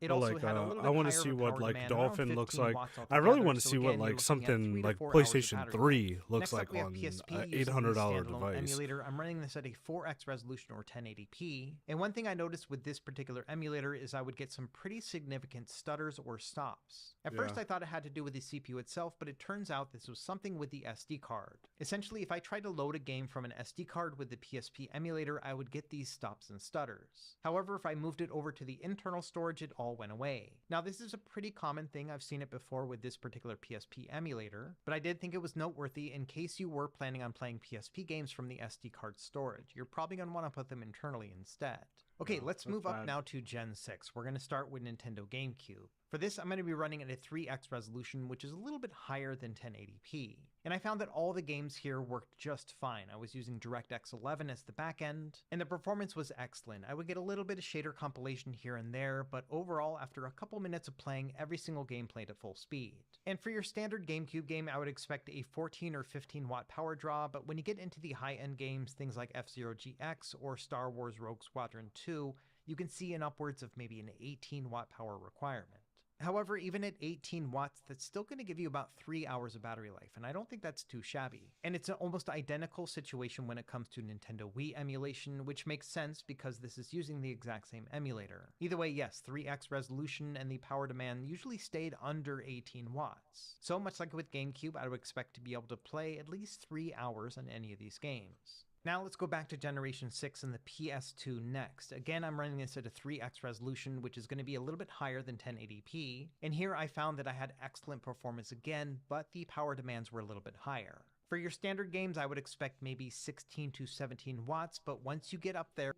It but also like, had a little I bit want to higher see of a what power like demand, around Dolphin looks 15 like. watts I really altogether. want to So see again, what you're like looking at something 3 to like 4 hours of PlayStation battery 3 life. looks Next up, like we have on PSP an using the $800 standalone device. emulator. I'm running this at a 4x resolution or 1080p. And one thing I noticed with this particular emulator is I would get some pretty significant stutters or stops. At first I thought it had to do with the CPU itself, but it turns out this was something with the SD card. Essentially, if I tried to load a game from an SD card with the PSP emulator, I would get these stops and stutters. However, if I moved it over to the internal storage, it all went away. Now, this is a pretty common thing. I've seen it before with this particular PSP emulator, but I did think it was noteworthy in case you were planning on playing PSP games from the SD card storage. You're probably going to want to put them internally instead. Okay, let's move up now to Gen 6. We're going to start with Nintendo GameCube. For this, I'm going to be running at a 3x resolution, which is a little bit higher than 1080p. And I found that all the games here worked just fine. I was using DirectX 11 as the backend, and the performance was excellent. I would get a little bit of shader compilation here and there, but overall, after a couple minutes of playing, every single game played at full speed. And for your standard GameCube game, I would expect a 14 or 15 watt power draw, but when you get into the high-end games, things like F-Zero GX or Star Wars Rogue Squadron 2, you can see an upwards of maybe an 18 watt power requirement. However, even at 18 watts, that's still going to give you about 3 hours of battery life, and I don't think that's too shabby. And it's an almost identical situation when it comes to Nintendo Wii emulation, which makes sense because this is using the exact same emulator. Either way, yes, 3x resolution and the power demand usually stayed under 18 watts. So much like with GameCube, I would expect to be able to play at least 3 hours on any of these games. Now let's go back to Generation 6 and the PS2 next. Again, I'm running this at a 3x resolution, which is going to be a little bit higher than 1080p. And here I found that I had excellent performance again, but the power demands were a little bit higher. For your standard games, I would expect maybe 16 to 17 watts, but once you get up there...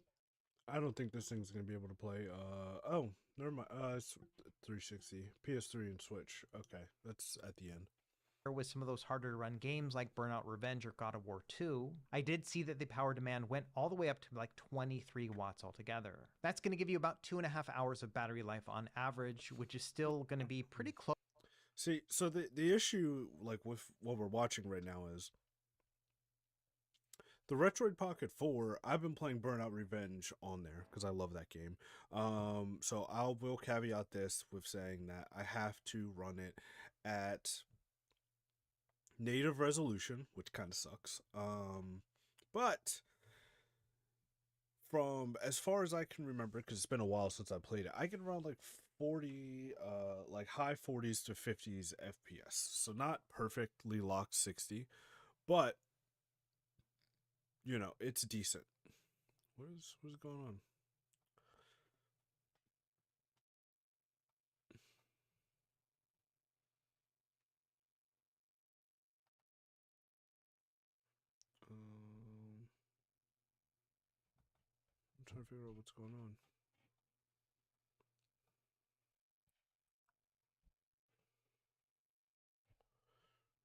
I don't think this thing's going to be able to play. Oh, never mind. It's 360, PS3 and Switch. Okay, that's at the end. With some of those harder to run games like Burnout Revenge or God of War 2, I did see that the power demand went all the way up to like 23 watts altogether. That's going to give you about 2.5 hours of battery life on average, which is still going to be pretty close. See, so the issue like with what we're watching right now is the Retroid Pocket 4. I've been playing Burnout Revenge on there because I love that game. So I will caveat this with saying that I have to run it at native resolution, which kind of sucks. But from as far as I can remember, because it's been a while since I played it, I can run like 40, like high 40s to 50s FPS. So not perfectly locked 60, but you know, it's decent. What is going on? trying to figure out what's going on.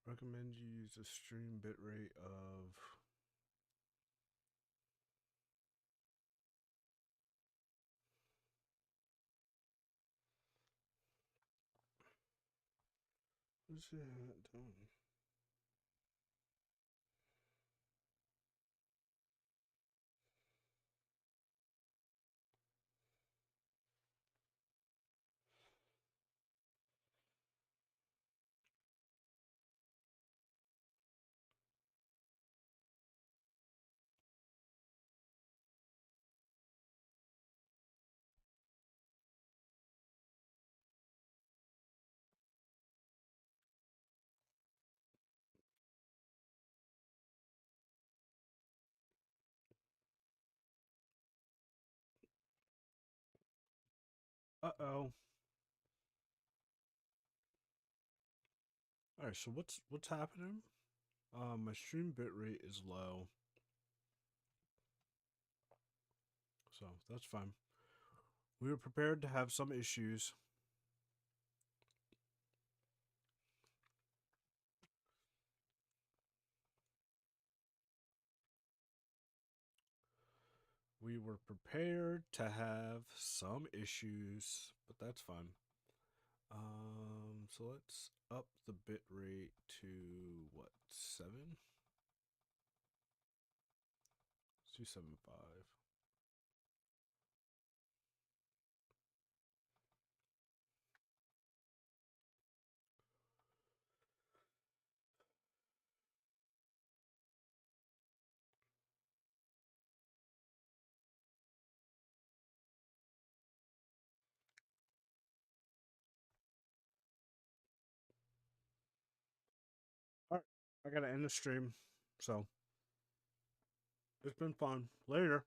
Recommend you use a stream bitrate of what's that done? Uh-oh. Alright, so what's happening? My stream bitrate is low. So that's fine. We were prepared to have some issues. We were prepared to have some issues, but that's fine. So let's up the bit rate to what, 7? Let's do 7.5. Alright, I gotta end the stream. So it's been fun. Later.